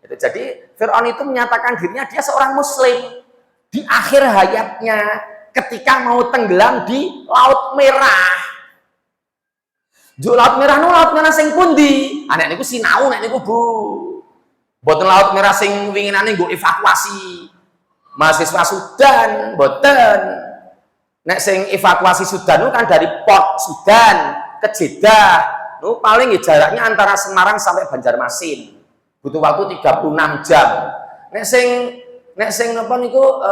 Itu jadi Fir'aun itu menyatakan dirinya dia seorang muslim di akhir hayatnya ketika mau tenggelam di Laut Merah. Laut Merah sing pundi? Anek niku sinau nek niku Bu. Mboten Laut Merah sing winginane nggo evakuasi mahasiswa Sudan, mboten. Nek sing evakuasi Sudan itu kan dari Port Sudan ke Jeddah. Nu paling jaraknya antara Semarang sampai Banjarmasin. Butuh waktu 36 jam. Nek sing napa niku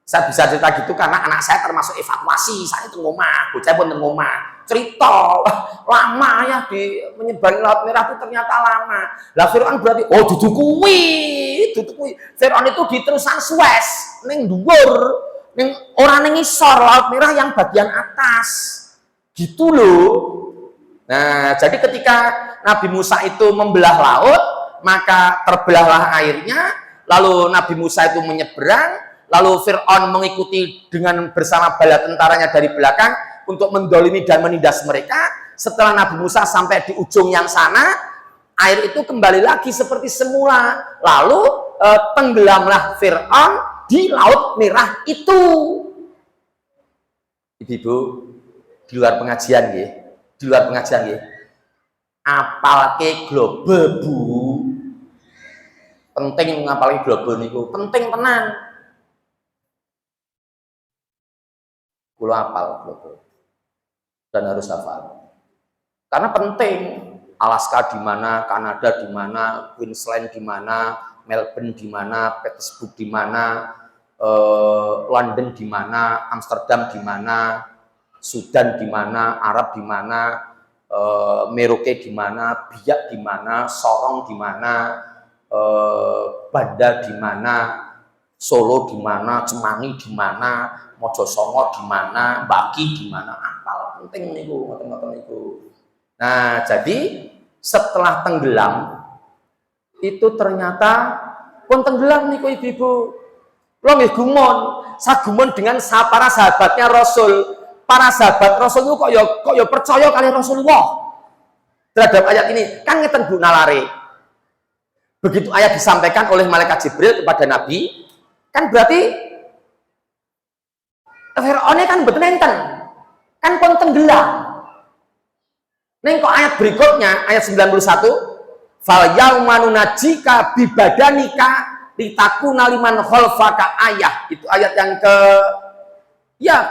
saya bisa cerita gitu karena anak saya termasuk evakuasi. Saya itu ngomah, bocah pun ngomah. Cerita lama ya di menyeberangi Laut Merah itu ternyata lama. Lah Fir'aun berarti duduk kuwi. Fir'aun itu di terusan Suez, ning dhuwur, ning ora ning ngisor Laut Merah yang bagian atas. Gitu loh. Nah, jadi ketika Nabi Musa itu membelah laut, maka terbelahlah airnya, lalu Nabi Musa itu menyeberang, lalu Fir'aun mengikuti dengan bersama bala tentaranya dari belakang untuk mendolimi dan menindas mereka. Setelah Nabi Musa sampai di ujung yang sana, air itu kembali lagi seperti semula. Lalu tenggelamlah Fir'aun di Laut Merah itu. Ibu-ibu, di luar pengajian nggih. Apalke globe Bu. Penting ngapalke globe niku, penting tenan. Kula apal globe. Dan harus hafal. Karena penting. Alaska di mana, Kanada di mana, Queensland di mana, Melbourne di mana, Petersburg di mana, London di mana, Amsterdam di mana, Sudan di mana, Arab di mana, Merauke di mana, Biak di mana, Sorong di mana, Banda di mana, Solo di mana, Cemangi di mana, Mojosongo di mana, Baki di mana, apal penting niku, ngoten-ngoten niku. Nah, jadi setelah tenggelam itu ternyata pun tenggelam niku ibu-ibu. Kula nggih gumun, sagumon dengan para sahabatnya Rasul. Para sahabat Rasul itu kok ya percaya kali Rasulullah terhadap ayat ini. Kan ngeten Bu nalare. Begitu ayat disampaikan oleh malaikat Jibril kepada Nabi, kan berarti Fir'aun kan betul enten, kan pun tenggelam. Neng kok ayat berikutnya ayat 91 fal yauma nunajjika bibadanika litakuna liman khalfaka ayah. Itu ayat yang ke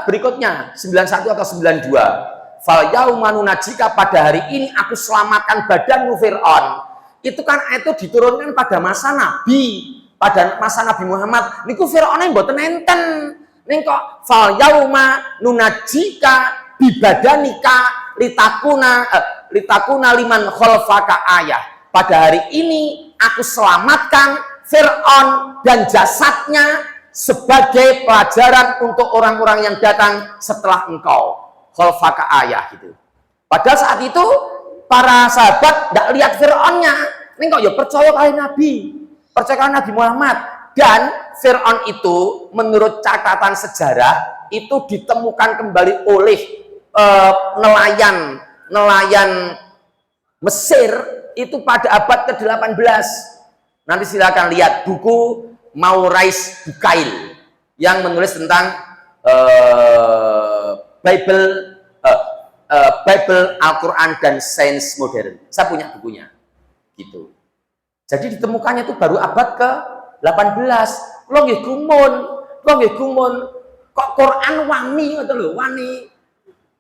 berikutnya 91 atau 92. Fal yauma nunajjika pada hari ini aku selamatkan badanmu Fir'aun. Itu kan ayat itu diturunkan pada masa Nabi, pada masa Nabi Muhammad. Niku Fir'aun yang mboten enten. Ning kok fal yauma nunajjika bibadanika litakuna liman khalfaka ayah. Pada hari ini aku selamatkan Fir'aun dan jasadnya sebagai pelajaran untuk orang-orang yang datang setelah engkau. Khalfaka ayah gitu. Padahal saat itu para sahabat tidak lihat Fir'aunnya. Ini kok ya percaya kali Nabi, percaya Nabi Muhammad. Dan Fir'aun itu menurut catatan sejarah itu ditemukan kembali oleh nelayan Mesir itu pada abad ke-18. Nanti silakan lihat buku Maurice Bucaille yang menulis tentang Bible, Al-Quran dan sains modern. Saya punya bukunya. Gitu. Jadi ditemukannya itu baru abad ke-18. Lo nggih gumun. Kok Quran wani ngoten lho, wani.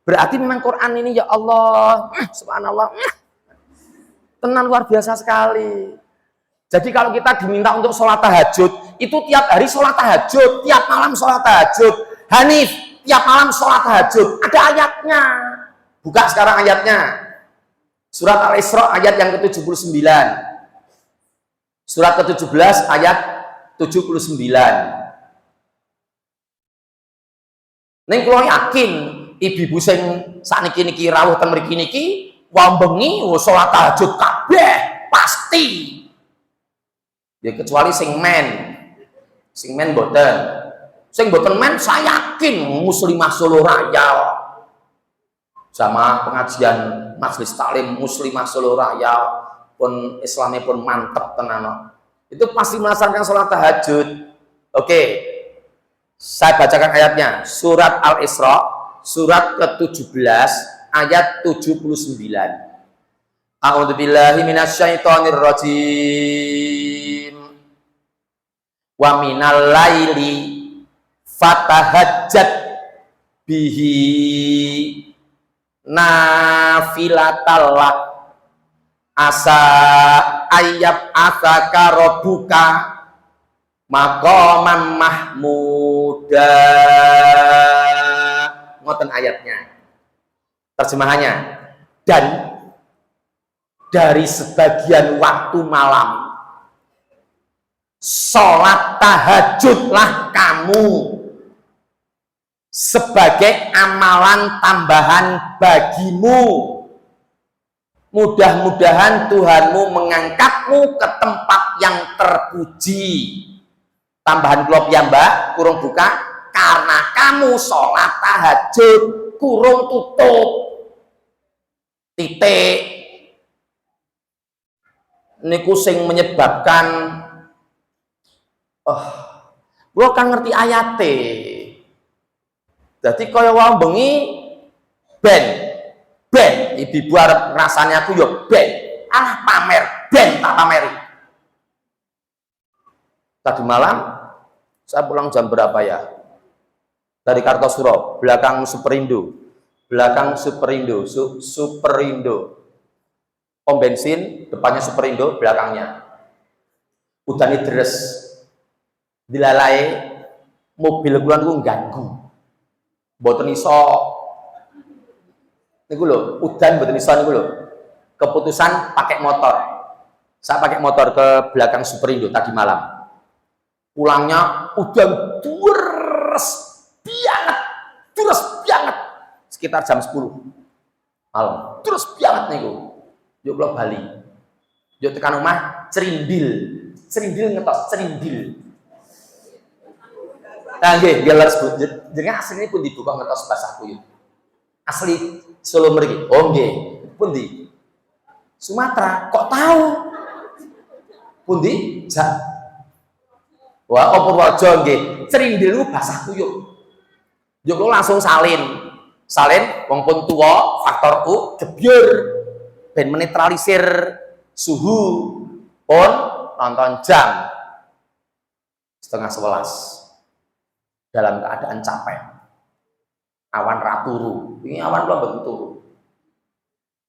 Berarti memang Quran ini ya Allah, subhanallah. Tenan luar biasa sekali. Jadi kalau kita diminta untuk sholat tahajud, itu tiap hari sholat tahajud, tiap malam sholat tahajud. Hanif, tiap malam sholat tahajud. Ada ayatnya. Buka sekarang ayatnya. Surat Al-Isra ayat yang ke-79. Surat ke-17 ayat 79. Ning kula yakin ibu-ibu sing sakniki niki rawuh ten mriki niki wong bengi salat tahajud kabeh pasti. Ya kecuali sing men mboten. Sing mboten men saya yakin muslimah Solo Raya. Sama pengajian majelis taklim muslimah Solo Raya pun Islamnya pun mantep tenan. Itu pasti melaksanakan sholat tahajud. Oke. Saya bacakan ayatnya. Surat Al-Isra surat ke-17 ayat 79. A'udzubillahi minasyaitonir rajim. Wa minal laili fatahajjat bihi nafilatallah asa ayyab asaka rabbuka maqaman mahmuda. Ngoten ayatnya. Terjemahannya, dan dari sebagian waktu malam sholat tahajudlah kamu sebagai amalan tambahan bagimu. Mudah-mudahan Tuhanmu mengangkatmu ke tempat yang terpuji. Tambahan klop ya mbak, kurung buka, karena kamu sholat tahajud, kurung tutup, titik. Niku sing menyebabkan gua kan ngerti ayate. Jadi kaya wong bengi ben ibu-ibu arep rasane aku yo ben pamer ben tak pameri. Tadi malam saya pulang jam berapa ya? Dari Kartosuro, belakang Superindo. Superindo. Pom bensin, depannya Superindo, belakangnya. Udane deres. Dilalai mobil kulan ku ganggu. Mboten iso niku lho, udan mboten iso niku lho. Keputusan pakai motor. Saya pakai motor ke belakang Superindo tadi malam. Pulangnya udah deres banget sekitar jam 10 malam, terus banget nih yuk pulang Bali, yuk tekan rumah cerindil ngetos cerindil. Nah nggih harus jenenge asline pun dibuka ngetos bahasa yuk asli Solo mriki. Oh nggih pundi Sumatera kok tahu pundi wah, apa wajo nggih, cerindil basah kuyup. Yo langsung salin wong pun tuwa, faktor U jebyur. ben menetralisir suhu pun nonton jam 10:30 dalam keadaan capek. Awan raturu, ini awan belum begitu turu.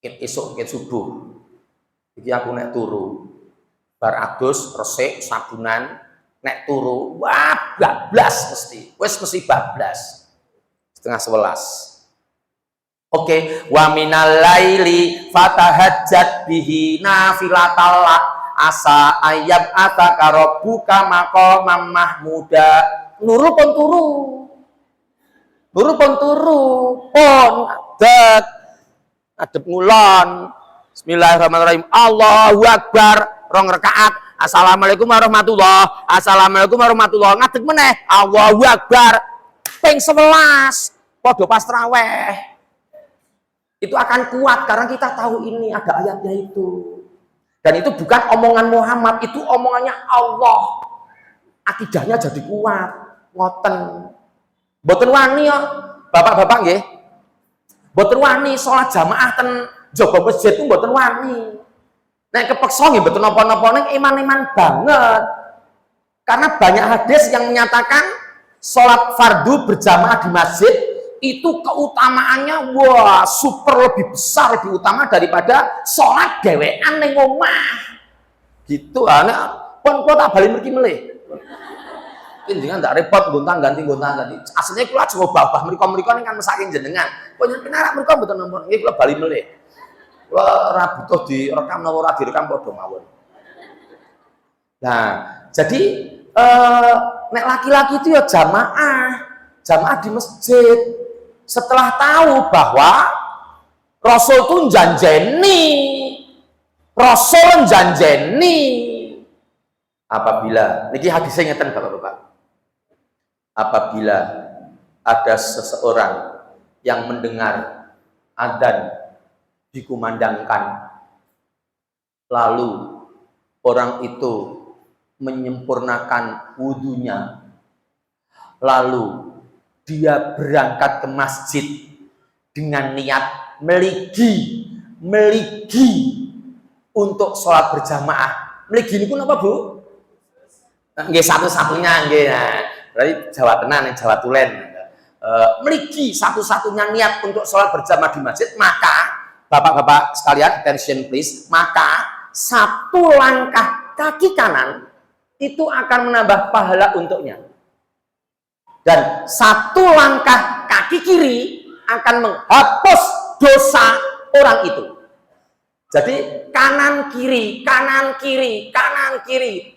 Esok subuh, iki aku nek turu, bar adus resik sabunan, nek turu, wah bablas mesti, mesti bablas 10:30. Oke, wa minal laili fatahajjat bihi nafilatal asa ayyab ataka rabbuka maqamam mahmuda. Nurul pun turu. Nurul pun turu, pun adep ngulon. Bismillahirrahmanirrahim. Allahu Akbar, rong rakaat. Assalamualaikum warahmatullah. Assalamualaikum warahmatullah. Ngadeg meneh. Allahu Akbar. Ping 11. Padha pas traweh. Itu akan kuat karena kita tahu ini ada ayatnya itu. Dan itu bukan omongan Muhammad, itu omongannya Allah. Akidahnya jadi kuat. Ngoten. Mboten wani ya, bapak-bapak nggih. Mboten wani salat jamaah ten jaba masjid ku mboten wani. Nek kepeksa nggih mboten napa-napa ning iman-iman banget. Karena banyak hadis yang menyatakan salat fardu berjamaah di masjid itu keutamaannya wah super lebih besar, lebih utama daripada sholat dewean ning omah. Gitu anak pon tak bali mriki melih. Jenengan ndak repot gontan ganti. Aslinya kula aja babah mriko-mriko ning kan mesake jenengan. Kok yen penarak mriko mboten napa nggih kula bali melih. Kula ora butuh direkam napa ora direkam padha mawon. Nah, jadi nek laki-laki itu ya jamaah di masjid. Setelah tahu bahwa Rasul itu janjeni apabila niki hadisnya ngeten Bapak-bapak, apabila ada seseorang yang mendengar adzan dikumandangkan lalu orang itu menyempurnakan wudunya lalu dia berangkat ke masjid dengan niat meligi untuk sholat berjamaah. Meligi ini pun apa Bu? Nggih satu-satunya nggih. Nah, berarti Jawa Tengah ning Jawa Tulen. Meligi satu-satunya niat untuk sholat berjamaah di masjid, maka Bapak-bapak sekalian attention please, maka satu langkah kaki kanan itu akan menambah pahala untuknya. Dan satu langkah kaki kiri akan menghapus dosa orang itu. Jadi kanan kiri,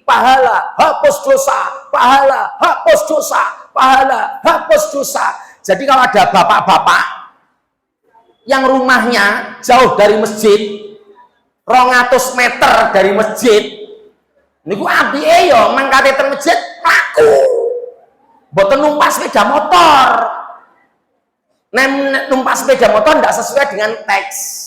pahala hapus dosa, pahala hapus dosa, pahala hapus dosa. Jadi kalau ada bapak-bapak yang rumahnya jauh dari masjid, 200 meter dari masjid, niku abie yo mangkate teng masjid laku. Boten numpas sepeda motor. Numpas sepeda motor tidak sesuai dengan teks.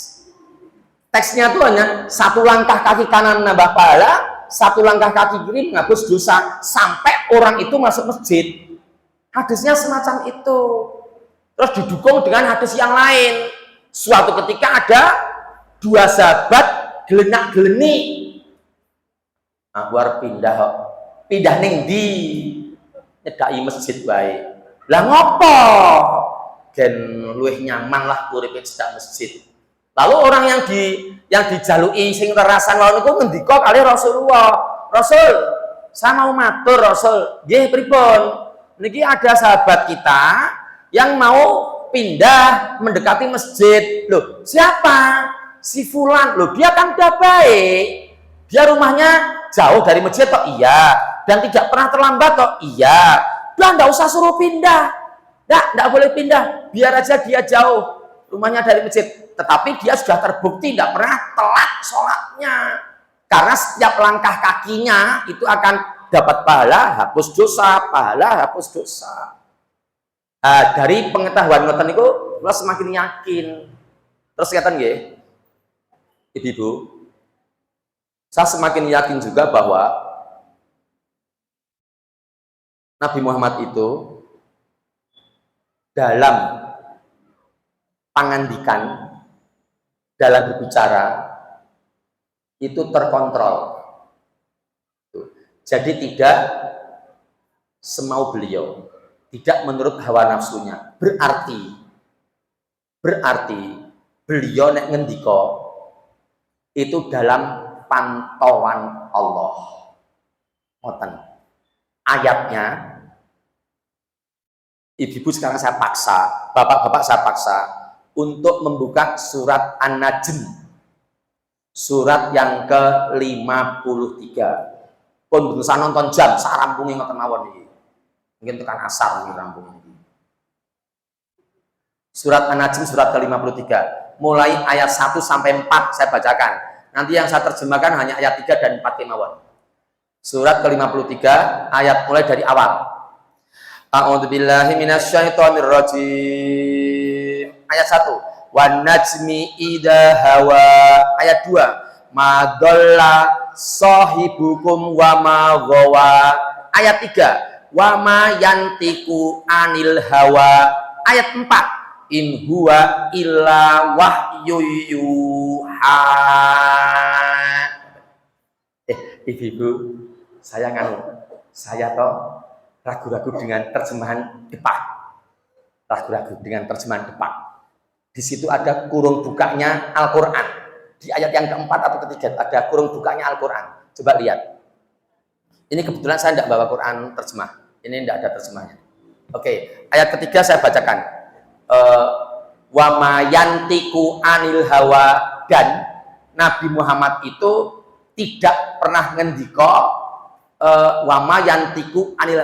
Teksnya itu hanya satu langkah kaki kanan menambah pahala, satu langkah kaki kiri menghapus dosa sampai orang itu masuk masjid. Hadisnya semacam itu. Terus didukung dengan hadis yang lain. Suatu ketika ada dua sahabat gelenak-geleni. Aku arep pindah ning ndi? Nyedaki masjid baik. Lah ngopo? Gen luwih nyaman lah uripe cedak masjid. Lalu orang yang dijaluki sing terasan lawan niku ngendika kali Rasulullah. Rasul, saya mau matur Rasul. Nggih pripun? Niki ada sahabat kita yang mau pindah mendekati masjid. Loh, siapa? Si fulan. Loh, dia kan udah baik. Dia rumahnya jauh dari masjid toh iya. Dan tidak pernah terlambat toh iya. Udah enggak usah suruh pindah. Enggak boleh pindah. Biar aja dia jauh rumahnya dari masjid. Tetapi dia sudah terbukti tidak pernah telat sholatnya. Karena setiap langkah kakinya itu akan dapat pahala hapus dosa, pahala hapus dosa. Dari pengetahuan ngoten niku kula semakin yakin. Terus ngeten nggih. Ibu-ibu, saya semakin yakin juga bahwa Nabi Muhammad itu dalam pangandikan, dalam berbicara, itu terkontrol. Jadi tidak semau beliau, tidak menurut hawa nafsunya. Berarti beliau nek ngendika itu dalam pantauan Allah. Ngoten. Ayatnya, ibu-ibu sekarang saya paksa, bapak-bapak saya paksa untuk membuka surat An-Najm, surat yang ke-53. Pun bisa nonton jam, saya rampungin ngoten mawon iki. Mungkin tekan asar ini rampungin iki. Surat An-Najm surat ke-53, mulai ayat 1 sampai 4 saya bacakan. Nanti yang saya terjemahkan hanya ayat 3 dan 4 kemawon. Surat ke-53 ayat mulai dari awal. A'udzubillahi minasyaitonirrajim. Ayat 1. Wan najmi idza hawa. Ayat 2. Ma dhalla sahibukum wa ma ghawa. Ayat 3. Wa ma yantiku anil hawa. Ayat 4. In huwa illa wahyu yuha. Ibu-ibu, saya toh ragu-ragu dengan terjemahan depan. Ragu-ragu dengan terjemahan depan. Di situ ada kurung bukanya Al-Quran. Di ayat yang keempat atau ketiga ada kurung bukanya Al-Quran. Coba lihat. Ini kebetulan saya tidak bawa Quran terjemah. Ini tidak ada terjemahnya. Oke, ayat ketiga saya bacakan. Wa ma yantiku anil hawa, dan Nabi Muhammad itu tidak pernah ngendika wa ma yantiku anil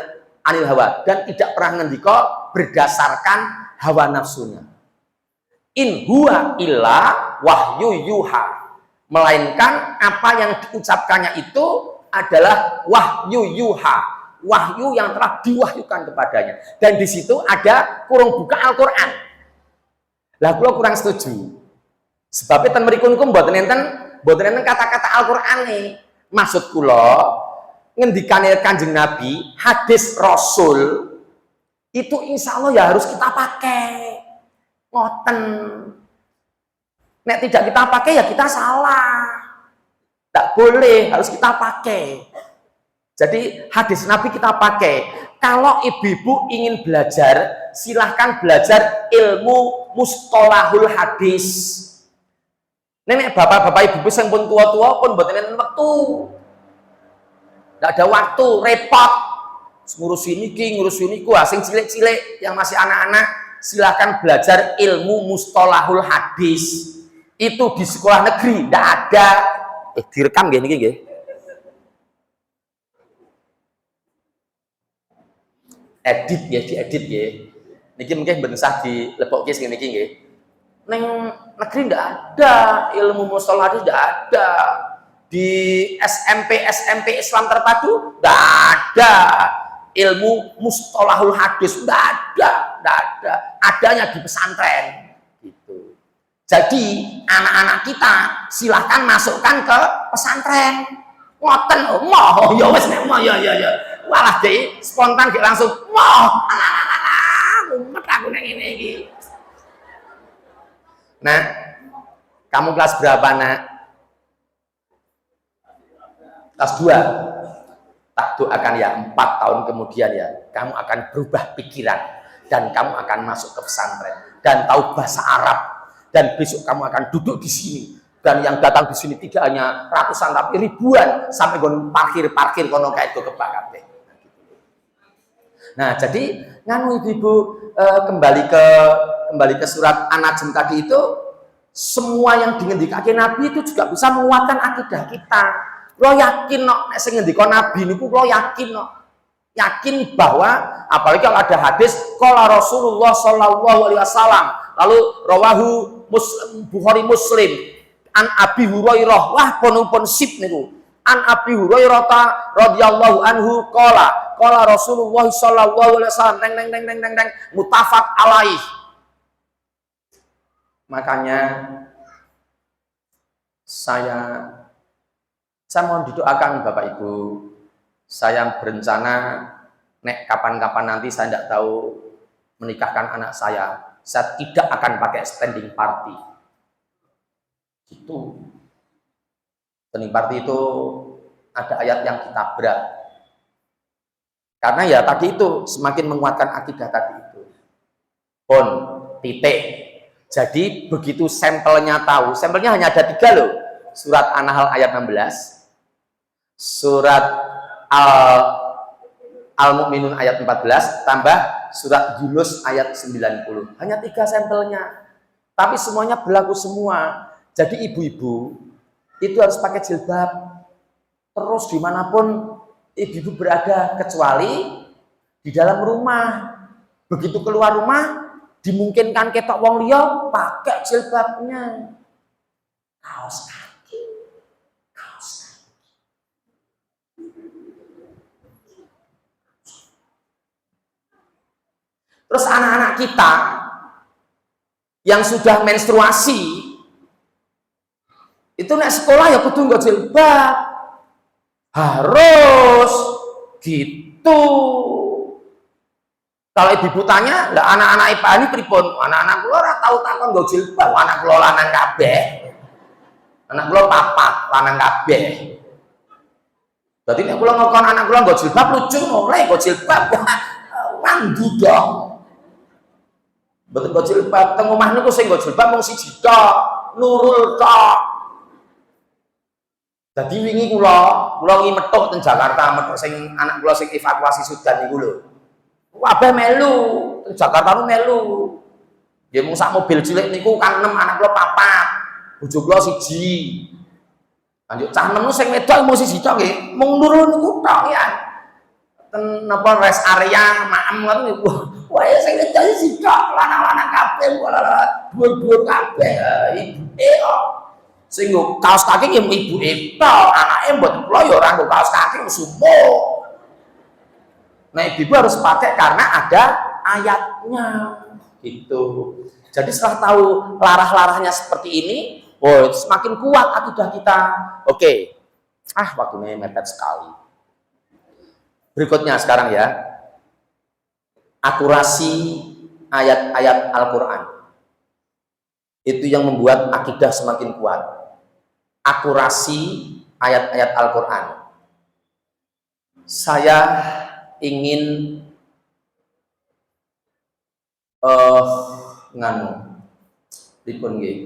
hawa, dan tidak pernah ngendika berdasarkan hawa nafsunya. In huwa illa wahyu yuha, melainkan apa yang diucapkannya itu adalah wahyu yuha, wahyu yang telah diwahyukan kepadanya. Dan di situ ada kurung buka Al-Quran. Lah kula kurang setuju. Sebab ten mrikun mboten enten kata-kata Al-Qur'an nih. Maksud kula ngendikane Kanjeng Nabi, hadis Rasul itu insya Allah ya harus kita pakai. Ngoten. Nek tidak kita pakai ya kita salah. Tak boleh, harus kita pakai. Jadi hadis Nabi kita pakai. Kalau ibu-ibu ingin belajar, silahkan belajar ilmu mustalahul hadis. Nenek bapak-bapak ibu-ibu yang pun tua-tua pun mboten enten waktu. Tidak ada waktu, repot. Ngurus ini ki, ngurus ini ku, sing cilik-cilik yang masih anak-anak, silahkan belajar ilmu mustalahul hadis. Itu di sekolah negeri tidak ada. Direkam nggih niki nggih. Edit ya, diedit ya. Niki mungkin mboten sah dilebokke sing niki nggih. Neng negeri ndak ada ilmu mustalah hadis, ndak ada. Di SMP Islam Terpadu ndak ada ilmu mustalahul hadis, ndak ada. Adanya di pesantren gitu. Jadi anak-anak kita silahkan masukkan ke pesantren. Ngoten oh ya wis nek ya. Walah deh spontan gak langsung mumet aku nang ngene iki. Nah, kamu kelas berapa, Nak? Kelas 2. Tak doakan ya 4 tahun kemudian ya kamu akan berubah pikiran dan kamu akan masuk ke pesantren dan tahu bahasa Arab, dan besok kamu akan duduk di sini, dan yang datang di sini tidak hanya ratusan tapi ribuan, sampai gon parkir kono kayak itu kebak kabeh. Nah, jadi nganu ibu-ibu kembali ke surat An-Najm tadi itu, semua yang dingendikake Nabi itu juga bisa menguatkan akidah kita. Lo yakin nek sing ngendika Nabi niku lo yakin yakin bahwa apalagi kalau ada hadis qala Rasulullah sallallahu alaihi wasallam, lalu rawahu Bukhari Muslim an Abi Hurairah, wah pun sip niku. An Abi Hurairah radhiyallahu anhu qala Rasulullah sallallahu alaihi wasallam teng muttafaq alaih. Makanya saya mohon didoakan Bapak Ibu. Saya berencana nek kapan-kapan nanti saya tidak tahu menikahkan anak saya tidak akan pakai standing party. Gitu. Turning party itu ada ayat yang ditabrak. Karena ya tadi itu semakin menguatkan akidah tadi itu. Pon, titik. Jadi begitu sampelnya tahu, sampelnya hanya ada 3 loh. Surat An-Nahl ayat 16, surat Al-Mu'minun ayat 14, tambah surat Yunus ayat 90. Hanya 3 sampelnya. Tapi semuanya berlaku semua. Jadi ibu-ibu itu harus pakai jilbab. Terus dimanapun ibu-ibu berada, kecuali di dalam rumah. Begitu keluar rumah, dimungkinkan ketok wong liya pakai jilbabnya. Kaos kaki. Kaos kaki. Terus anak-anak kita yang sudah menstruasi itu nek sekolah ya kudu nggo jilbab. Harus gitu. Kalau ibu tanya, lah anak-anak IPA ini pripun? Anak-anak kula ora tau takon nggo jilbab, anak kula lanang kabeh. Anak kula papat lanang kabeh. Berarti nek kula ngokon anak kula nggo jilbab lucu mulai nggo jilbab. Wandu dong. Betul nggo jilbab teng omah niku sing nggo jilbab mung siji tok, Nurul tok. Jadi wingi kula wingi metuk teng Jakarta, metuk sing anak kula sing evakuasi Sudan niku lho. Kabeh melu, teng Jakarta nu melu. Nggih mung sak mobil cilik niku kan 6, anak kula 4. Bojo kula 1. Lanjut cah 6 sing wedok mung siji tok nggih, mung Nurul niku tok ya. Ten napa rest area maem ngoten niku. Wah, sing wedok siji tok, lanang-lanang kabeh, dhuwur-dhuwur kabeh. Ibuke kok sing nggo kaos kaki nggih ibuke tok, anake mboten kula ya ora nggo kaos kaki sumuk. Nah, ibu harus pakai karena ada ayatnya gitu. Jadi setelah tahu larah-larahnya seperti ini, oh semakin kuat akidah kita. Oke. Waktunya mepet sekali. Berikutnya sekarang ya. Akurasi ayat-ayat Al-Qur'an. Itu yang membuat akidah semakin kuat. Akurasi ayat-ayat Al-Qur'an. Saya ingin nganu dipun nggih.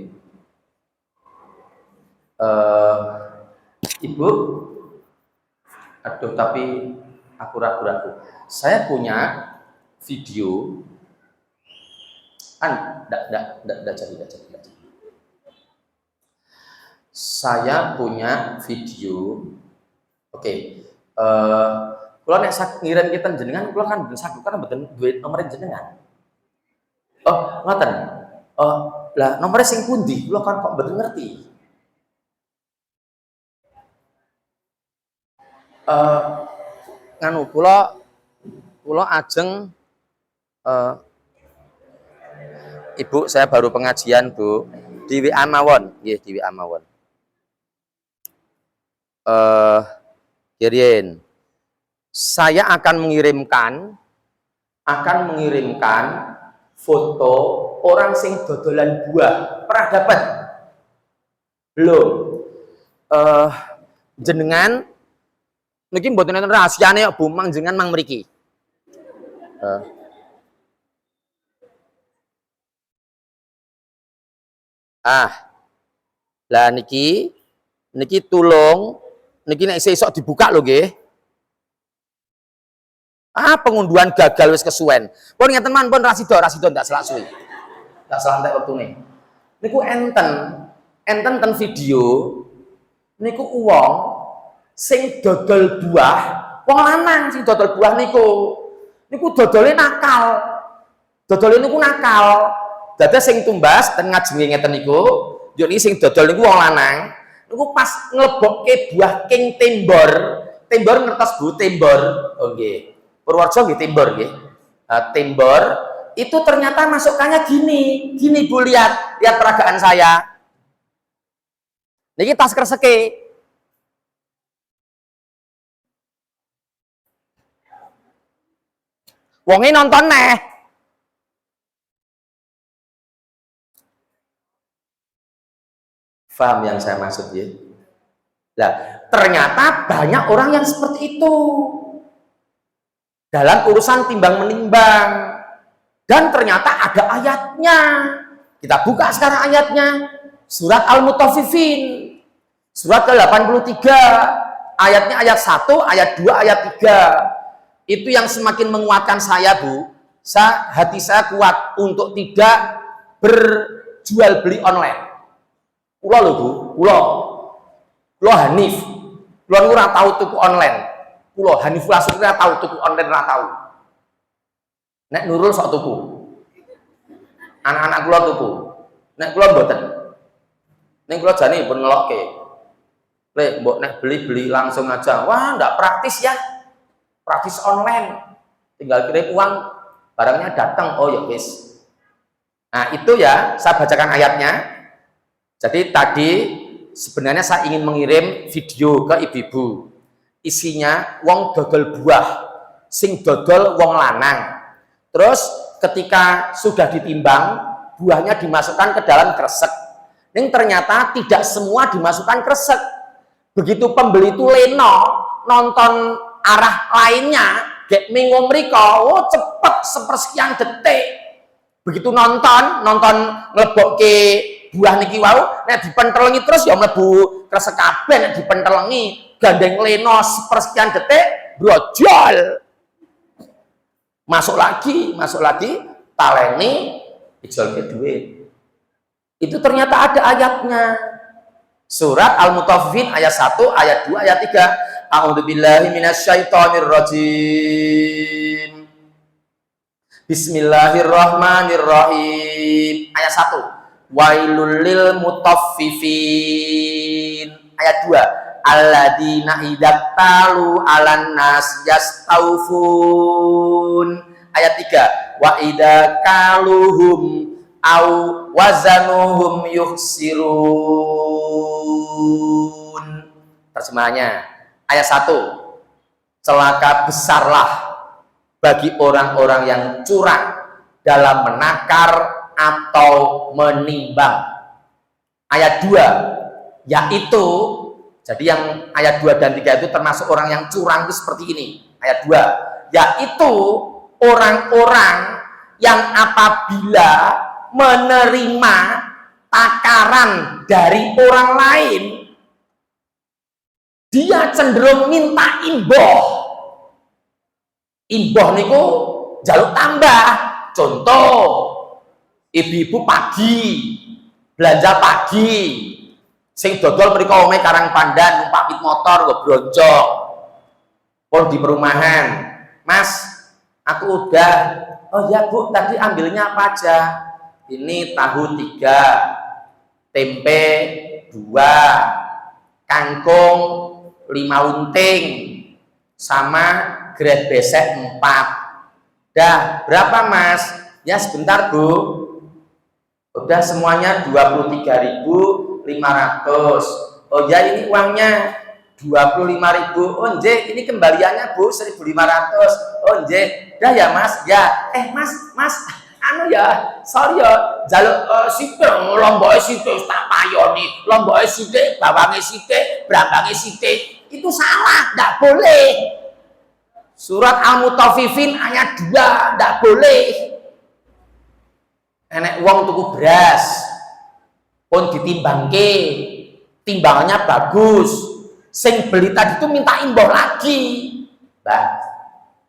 Ibu, aduh tapi aku ragu-ragu. Saya punya video enggak jadi. Saya punya video. Oke. Kula nek sak ngirim kita jenengan kula kan saged kan mboten duwe nomor jenengan. Oh, ngoten. Lah nomore sing pundi? Kula kan kok mboten ngerti. Nganu kula ajeng Ibu, saya baru pengajian, Bu. Di WA mawon, nggih di WA mawon. Kirin. Saya akan mengirimkan foto orang sing dodolan buah. Pernah dapat? Belum. Jenengan niki mboten enten rahasiane kok Bu, mang jenengan mang mriki. Lah niki tulung niki nek sesuk dibuka lho nggih. Pengunduhan gagal wis kesuwen. Pun ngeten man pun rasido ndak selak suwi. Ndak santai wektune. Niku enten ten video niku wong sing dodol buah, wong lanang sing dodol buah niku dodole nakal. Dodole niku nakal. Dados sing tumbas ten ngajenge ngeten niku, yo niki sing dodol niku wong lanang. Niku pas nglebokke buah king tembor. Tembor ngertos Bu, tembor. Oh nggih. Purworejo nggih tembor nggih. Tembor itu ternyata masukannya gini Bu, lihat peragaan saya. Niki tas kreseke. Wonge nonton neh. Paham yang saya maksud ya? Nah, ternyata banyak orang yang seperti itu dalam urusan timbang menimbang, dan ternyata ada ayatnya. Kita buka sekarang ayatnya, surat Al-Mutaffifin, surat ke-83, ayatnya ayat 1, ayat 2, ayat 3. Itu yang semakin menguatkan saya, Bu. Hati saya kuat untuk tidak berjual beli online. Kulo lho, Bu, kulo Hanif, kulo ora tahu tuku online. Kulo Hanif langsung ora tahu tuku online, ora tahu. Nek Nurul sok tuku. Anak-anak kulo tuku. Nek kulo mboten. Nek kulo jane pun ngelokke. Lek mbok nek beli langsung aja. Wah, ndak praktis ya. Praktis online. Tinggal kirim uang, barangnya datang. Oh ya wis. Nah, itu ya, saya bacakan ayatnya. Jadi tadi sebenarnya saya ingin mengirim video ke ibu-ibu. Isinya wong dodol buah, sing dodol wong lanang. Terus ketika sudah ditimbang, buahnya dimasukkan ke dalam kresek. Ini ternyata tidak semua dimasukkan kresek. Begitu pembeli itu leno nonton arah lainnya, gek minggu mereka, oh cepet sepersekian detik. Begitu nonton ngelebokke buah niki wau, nek dipentelengi terus ya mlebu kresek kabeh, nek dipentelengi gandeng leno sepersekian detik, brojol. Masuk lagi, taleni dijolke duit. Itu ternyata ada ayatnya. Surat Al-Mutaffifin ayat 1, ayat 2, ayat 3. A'udzubillahi minasyaitonirrajim. Bismillahirrahmanirrahim. Ayat 1. Wailul lil mutaffifin. Ayat 2. Alladzina idza talu 'alan nas yastawfun. Ayat 3. Wa idza kaluhum au wazanuhum yukhsirun. Terjemahannya, ayat 1. Celaka besarlah bagi orang-orang yang curang dalam menakar atau menimbang. Ayat 2, yaitu, jadi yang ayat 2 dan 3 itu termasuk orang yang curang itu seperti ini. Ayat 2, yaitu orang-orang yang apabila menerima takaran dari orang lain, dia cenderung minta imboh. Imboh niku jaluk tambah. Contoh, ibu-ibu pagi belanja pagi, sing dodol mriko omahe Karang Pandan numpak pit motor nggo bronjong. Pun di perumahan, Mas, aku udah. Oh ya Bu, tadi ambilnya apa aja? Ini tahu 3, tempe 2, kangkung 5 unting, sama grade besek 4. Dah, berapa Mas? Ya sebentar Bu. Udah semuanya 23.500. Oh ya, ini uangnya 25.000. Oh nje, ini kembaliannya Bu 1.500. Oh nje, dah ya Mas. Ya, Mas, anu ya, sorry ya, jaluk sithik lomboke sithik tak payoni, lomboke sithik, bawange sithik, brambange sithik. Itu salah, ndak boleh. Surat Al-Mutaffifin ayat 2, ndak boleh. Enek wong tuku beras, pun ditimbangke, timbangannya bagus. Sing beli tadi itu minta imboh lagi. Mbak,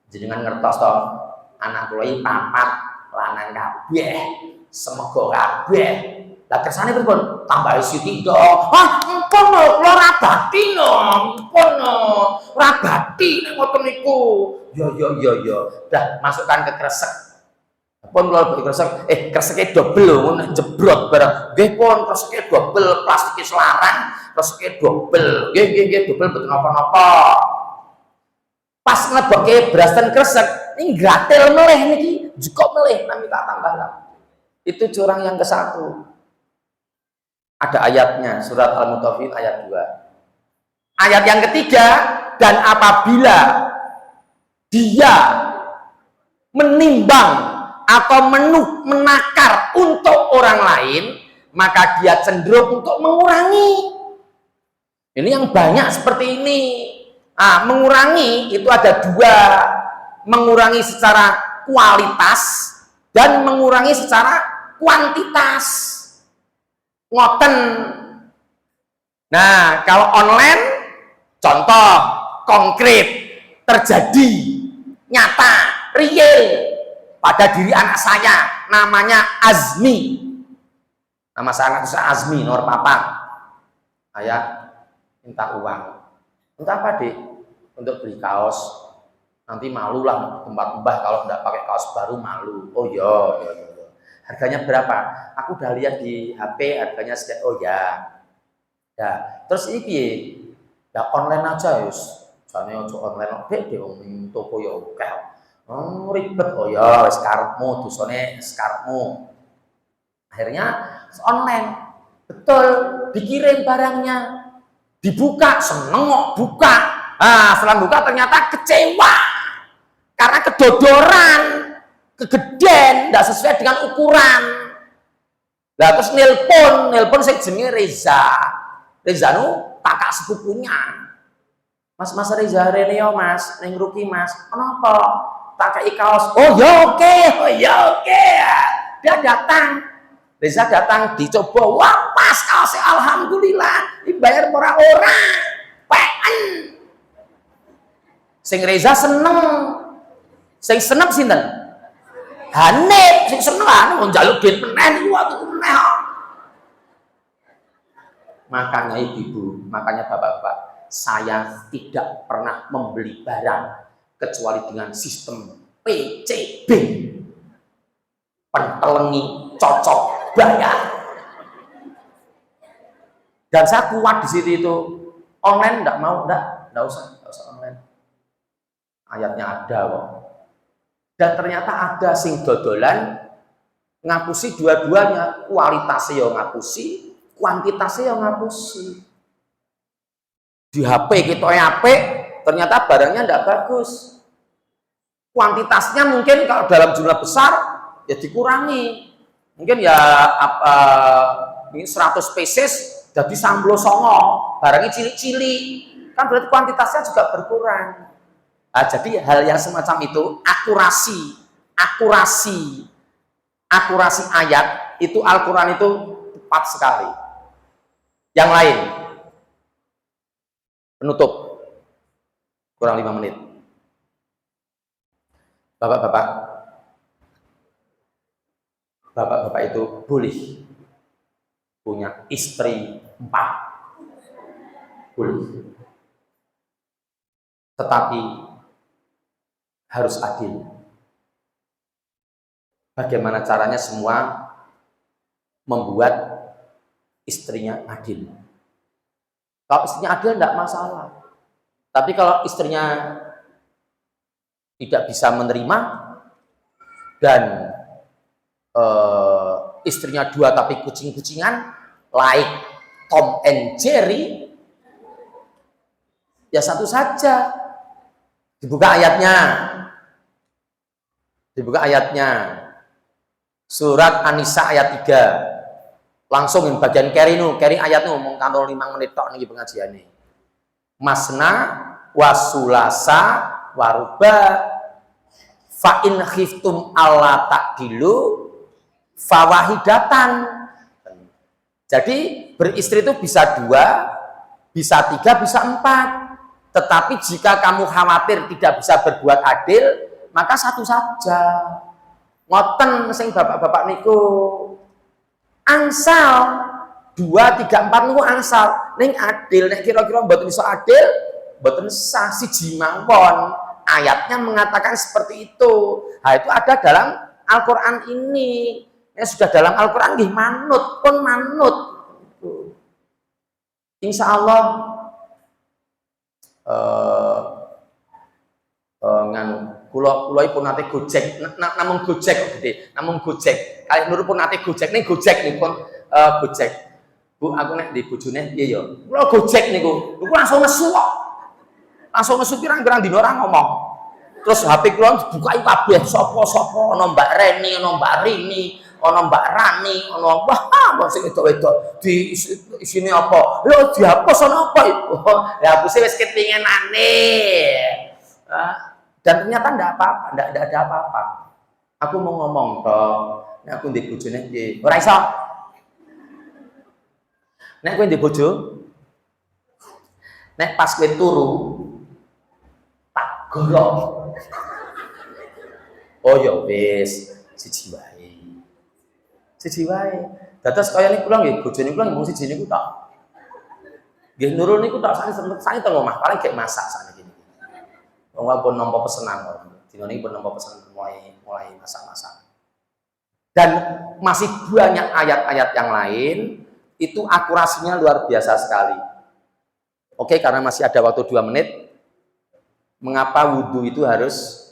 jenengan ngertos toh, anak kula iki 4 lanang kabeh, semego kabeh. Lah kersane pripun? Tambahi sithik to. Hah, empun lho, kula rabati no, empun no. Rabati nek ngoten niku. Yo. Dah masukkan ke kresek. Pun kula beli kresek, kreseke dobel lho, ngono jebrot barang. Nggih pun kreseke dobel, plastike selarang, kreseke dobel. Nggih dobel mboten napa-napa. Pas nglebokke beras ten kresek, ini gratil meleh niki, cukup meleh nami tak tambah lah. Itu curang yang ke-1. Ada ayatnya, surat Al-Mutaffifin ayat 2. Ayat yang ketiga, dan apabila dia menimbang atau menakar untuk orang lain, maka dia cenderung untuk mengurangi. Ini yang banyak seperti ini. Mengurangi itu ada dua, mengurangi secara kualitas dan mengurangi secara kuantitas. Ngoten. Nah, kalau online, contoh konkret terjadi, nyata, real pada diri anak saya, namanya Azmi. Nama saya Azmi, nomor papa. Ayah minta uang. Minta apa, Dek? Untuk beli kaos. Nanti malu lah tempat mbah kalau tidak pakai kaos baru, malu. Oh iya. Harganya berapa? Aku udah lihat di HP harganya sekian. Oh ya. Ya, terus ini piye? Ya online aja yus. Jane ojo online dek wong toko ya oke. Ribet. Oh ya, wis karepmu, dosane karepmu. Akhirnya online. Betul, dikirim barangnya. Dibuka, seneng kok buka. Setelah buka ternyata kecewa. Karena kedodoran, kegeden, tidak sesuai dengan ukuran. Nah, terus nelpon saya jenenge Reza. Reza nu kakak sepupunya. Mas Reza rene yo Mas, ning Ruki Mas. Kenapa? Tak kei kaos. Oh ya oke. Dia datang. Reza datang dicoba. Wah, pas kaos alhamdulillah. Dibayar ora. Peken. Sing Reza seneng. Sing seneng sinten? Hanif, sing seneng anu njaluk duit meneh niku waktu meneh. Makanya ibu, makanya bapak-bapak, saya tidak pernah membeli barang kecuali dengan sistem PCB. Pentelengi, cocok, bayar. Dan saya kuat di situ itu. Online enggak mau, enggak usah online. Ayatnya ada kok. Dan ternyata ada sing dodolan ngapusi dua-duanya, kualitasnya ya ngapusi, kuantitasnya yang ngapusi. Di HP kita apik, ternyata barangnya tidak bagus. Kuantitasnya mungkin kalau dalam jumlah besar ya dikurangi. Mungkin ya 100 pieces jadi samblo songo, barangnya cilik-cilik. Kan berarti kuantitasnya juga berkurang. Jadi hal yang semacam itu akurasi ayat itu Al-Quran itu tepat sekali. Yang lain, penutup, kurang 5 menit. Bapak-bapak itu boleh punya istri 4, boleh, tetapi harus adil. Bagaimana caranya semua membuat istrinya adil? Kalau istrinya adil tidak masalah. Tapi kalau istrinya tidak bisa menerima dan istrinya 2 tapi kucing-kucingan, like Tom and Jerry, ya satu saja. Dibuka ayatnya. Surat An-Nisa ayat 3. Langsung bagian keri ayat ngomong kantor 5 menit tok niki pengajiane. Masna wasulasa waruba fa in khiftum alla ta'dilu fawahidatan. Jadi beristri itu bisa 2, bisa 3, bisa 4. Tetapi jika kamu khawatir tidak bisa berbuat adil, maka satu saja. Ngoten sing bapak-bapak niku. Angsal 2, 3, 4 niku angsal. Ning adil nek kira-kira mboten iso adil, mboten sah siji mawon. Ayatnya mengatakan seperti itu. Nah, itu ada dalam Al-Qur'an ini. Ya sudah dalam Al-Qur'an nggih manut. Insya Allah kula pun nate Gojek, namung Gojek kok gede, namung Gojek. Kali nur pun nate Gojek, ning Gojek nipun Gojek. Bu, aku nek di bojone piye ya? Kula Gojek niku langsung nesu kok. Langsung nesu pirang-pirang dina ora ngomong. Terus HP kula dibukai kabeh, sapa-sapa, ana Mbak Reni, ana Mbak Rini, ana Mbak Rani, ana wah sing wedok-wedok di isine apa? Lho dihapus ana apa itu? Dihapus wis kepinginane. Dan ternyata ndak apa-apa, ndak ada apa-apa. Aku mau ngomong toh, nek aku ndek bojone piye? Ora iso. Nek kowe ndek bojo, nek pas kowe turu tak golok. Oh ya wis, siji wae. Siji wae. Dados kaya niku kula nggih bojone kula mung siji niku tok. Nggih nurun niku tok sange teng omah, paling gek masak sakniki. Wong pun nampa pesenan kok. Dina niki pun nampa pesenan mulai masak-masak. Dan masih banyak ayat-ayat yang lain itu akurasinya luar biasa sekali. Oke, karena masih ada waktu 2 menit. Mengapa wudhu itu harus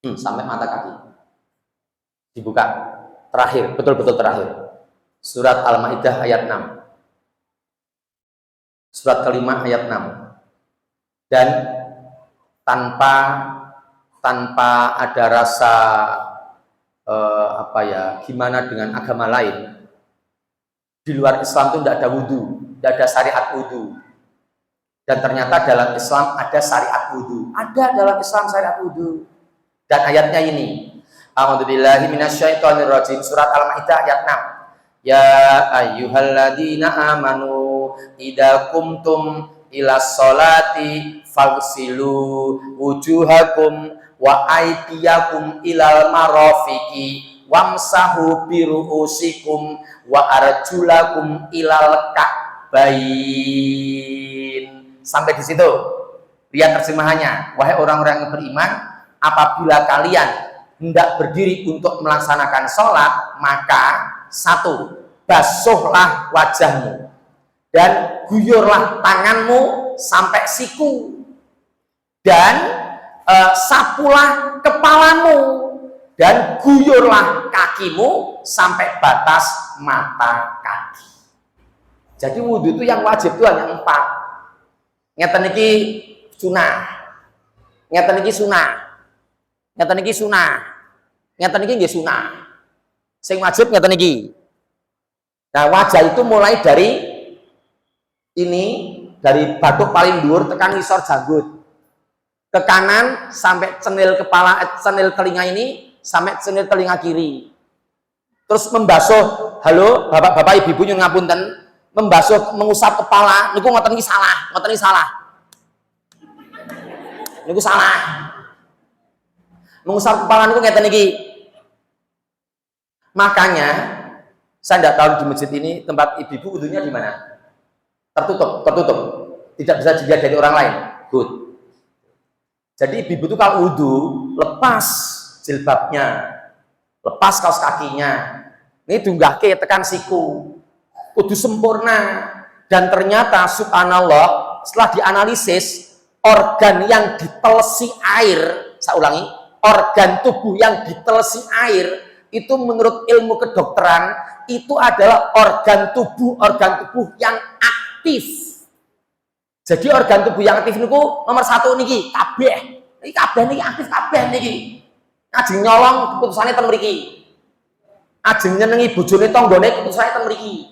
sampai mata kaki dibuka terakhir, betul-betul terakhir. Surat Al-Maidah ayat 6. Surat kelima ayat 6. Dan tanpa ada rasa gimana dengan agama lain. Di luar Islam itu tidak ada wudhu, tidak ada syariat wudhu. Dan ternyata dalam Islam ada syariat wudhu. Ada dalam Islam syariat wudhu. Dan ayatnya ini. A'udzubillahi minasyaitonirrajim. Surat Al-Maidah ayat 6. Ya ayyuhalladzina amanu idza kumtum ilas sholati faghsilu wujuhakum wa aydiyakum ilal marafiqi wamsahu biruusikum wa arjulakum ilal ka'bain. Sampai di situ. Lihat terjemahannya. Wahai orang-orang yang beriman, apabila kalian hendak berdiri untuk melaksanakan sholat, maka 1, basuhlah wajahmu dan guyurlah tanganmu sampai siku dan sapulah kepalamu dan guyurlah kakimu sampai batas mata kaki. Jadi wudhu itu yang wajib itu hanya 4. Ngeten iki sunah, ngeten iki sunah, ngeten iki sunah, ngeten iki nggih sunah. Sing wajib ngeten iki. Nah, wajah itu mulai dari ini, dari batuk paling dhuwur tekan ngisor janggut. Ke kanan sampai cenil kepala, cenil telinga ini sampai cenil telinga kiri. Terus membasuh, halo bapak-bapak ibu-ibu nyuwun ngapunten, membasuh mengusap kepala niku ngoten iki salah, ngoten iki salah. Niku salah. Mengusap kepala niku ngeten iki. Makanya saya tidak tahu di masjid ini tempat ibu-ibu wudhunya di mana. Tertutup. Tidak bisa dilihat dari orang lain. Good. Jadi ibu-ibu itu kalau wudhu lepas jilbabnya, lepas kaos kakinya. Ini dunggahke tekan siku. Kudu sempurna. Dan ternyata subhanallah setelah dianalisis organ yang ditelesi air, saya ulangi, organ tubuh yang ditelesi air itu menurut ilmu kedokteran itu adalah organ tubuh yang aktif. Jadi organ tubuh yang aktif niku nomor 1 niki kabeh. Iki kabeh niki aktif kabeh niki. Ajeng nyolong keputusane ten mriki. Ajeng nyenengi bojone tanggane keputusane ten mriki.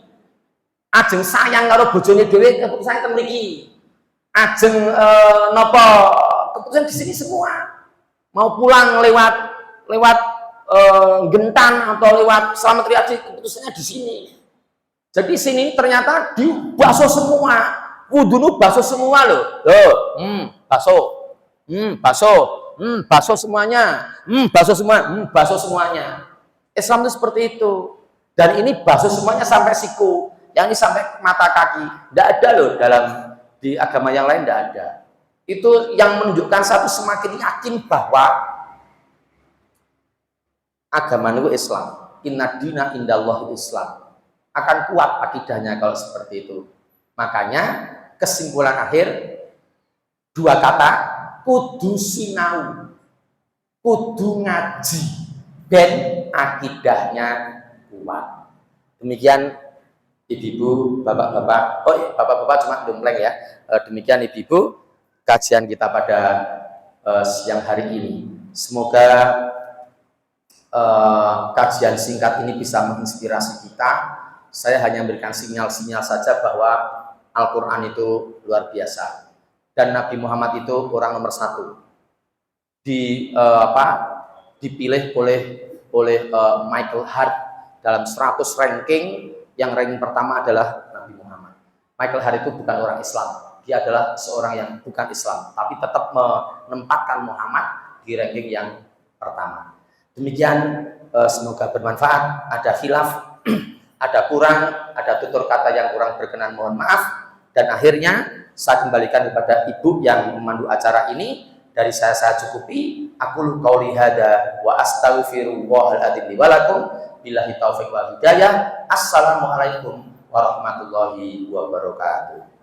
Ajeng sayang karo bojone dhewe keputusane ten mriki. Ajeng napa keputusan di sini semua. Mau pulang lewat gentan atau lewat Slamet Riyadi keputusannya di sini. Jadi sini ternyata dibasuh semua. Wudhu basuh semua loh. Basuh. Basuh semuanya. Basuh semua. Basuh semuanya. Islam itu seperti itu. Dan ini basuh semuanya sampai siku. Yang ini sampai mata kaki. Tidak ada loh di agama yang lain, tidak ada. Itu yang menunjukkan satu semakin yakin bahwa agama itu Islam. Inna dina indallahi Islam. Akan kuat akidahnya kalau seperti itu. Makanya kesimpulan akhir 2 kata, kudu sinau, kudu ngaji, dan akidahnya kuat. Demikian ibu-ibu, bapak-bapak. Oh iya, bapak-bapak cuma dompleng ya. Demikian ibu-ibu kajian kita pada siang hari ini. Semoga kajian singkat ini bisa menginspirasi kita. Saya hanya memberikan sinyal-sinyal saja bahwa Al-Quran itu luar biasa dan Nabi Muhammad itu orang nomor satu. Dipilih oleh Michael Hart dalam 100 ranking, yang ranking pertama adalah Nabi Muhammad. Michael Hart itu bukan orang Islam, dia adalah seorang yang bukan Islam, tapi tetap menempatkan Muhammad di ranking yang pertama. Demikian, semoga bermanfaat. Ada khilaf, ada kurang, ada tutur kata yang kurang berkenan, mohon maaf. Dan akhirnya saya kembalikan kepada ibu yang memandu acara ini. Dari saya cukupi. Aqulu qauli hada wa astaghfirullahal adzim li wa lakum. Billahi taufiq wal hidayah. Assalamualaikum warahmatullahi wabarakatuh.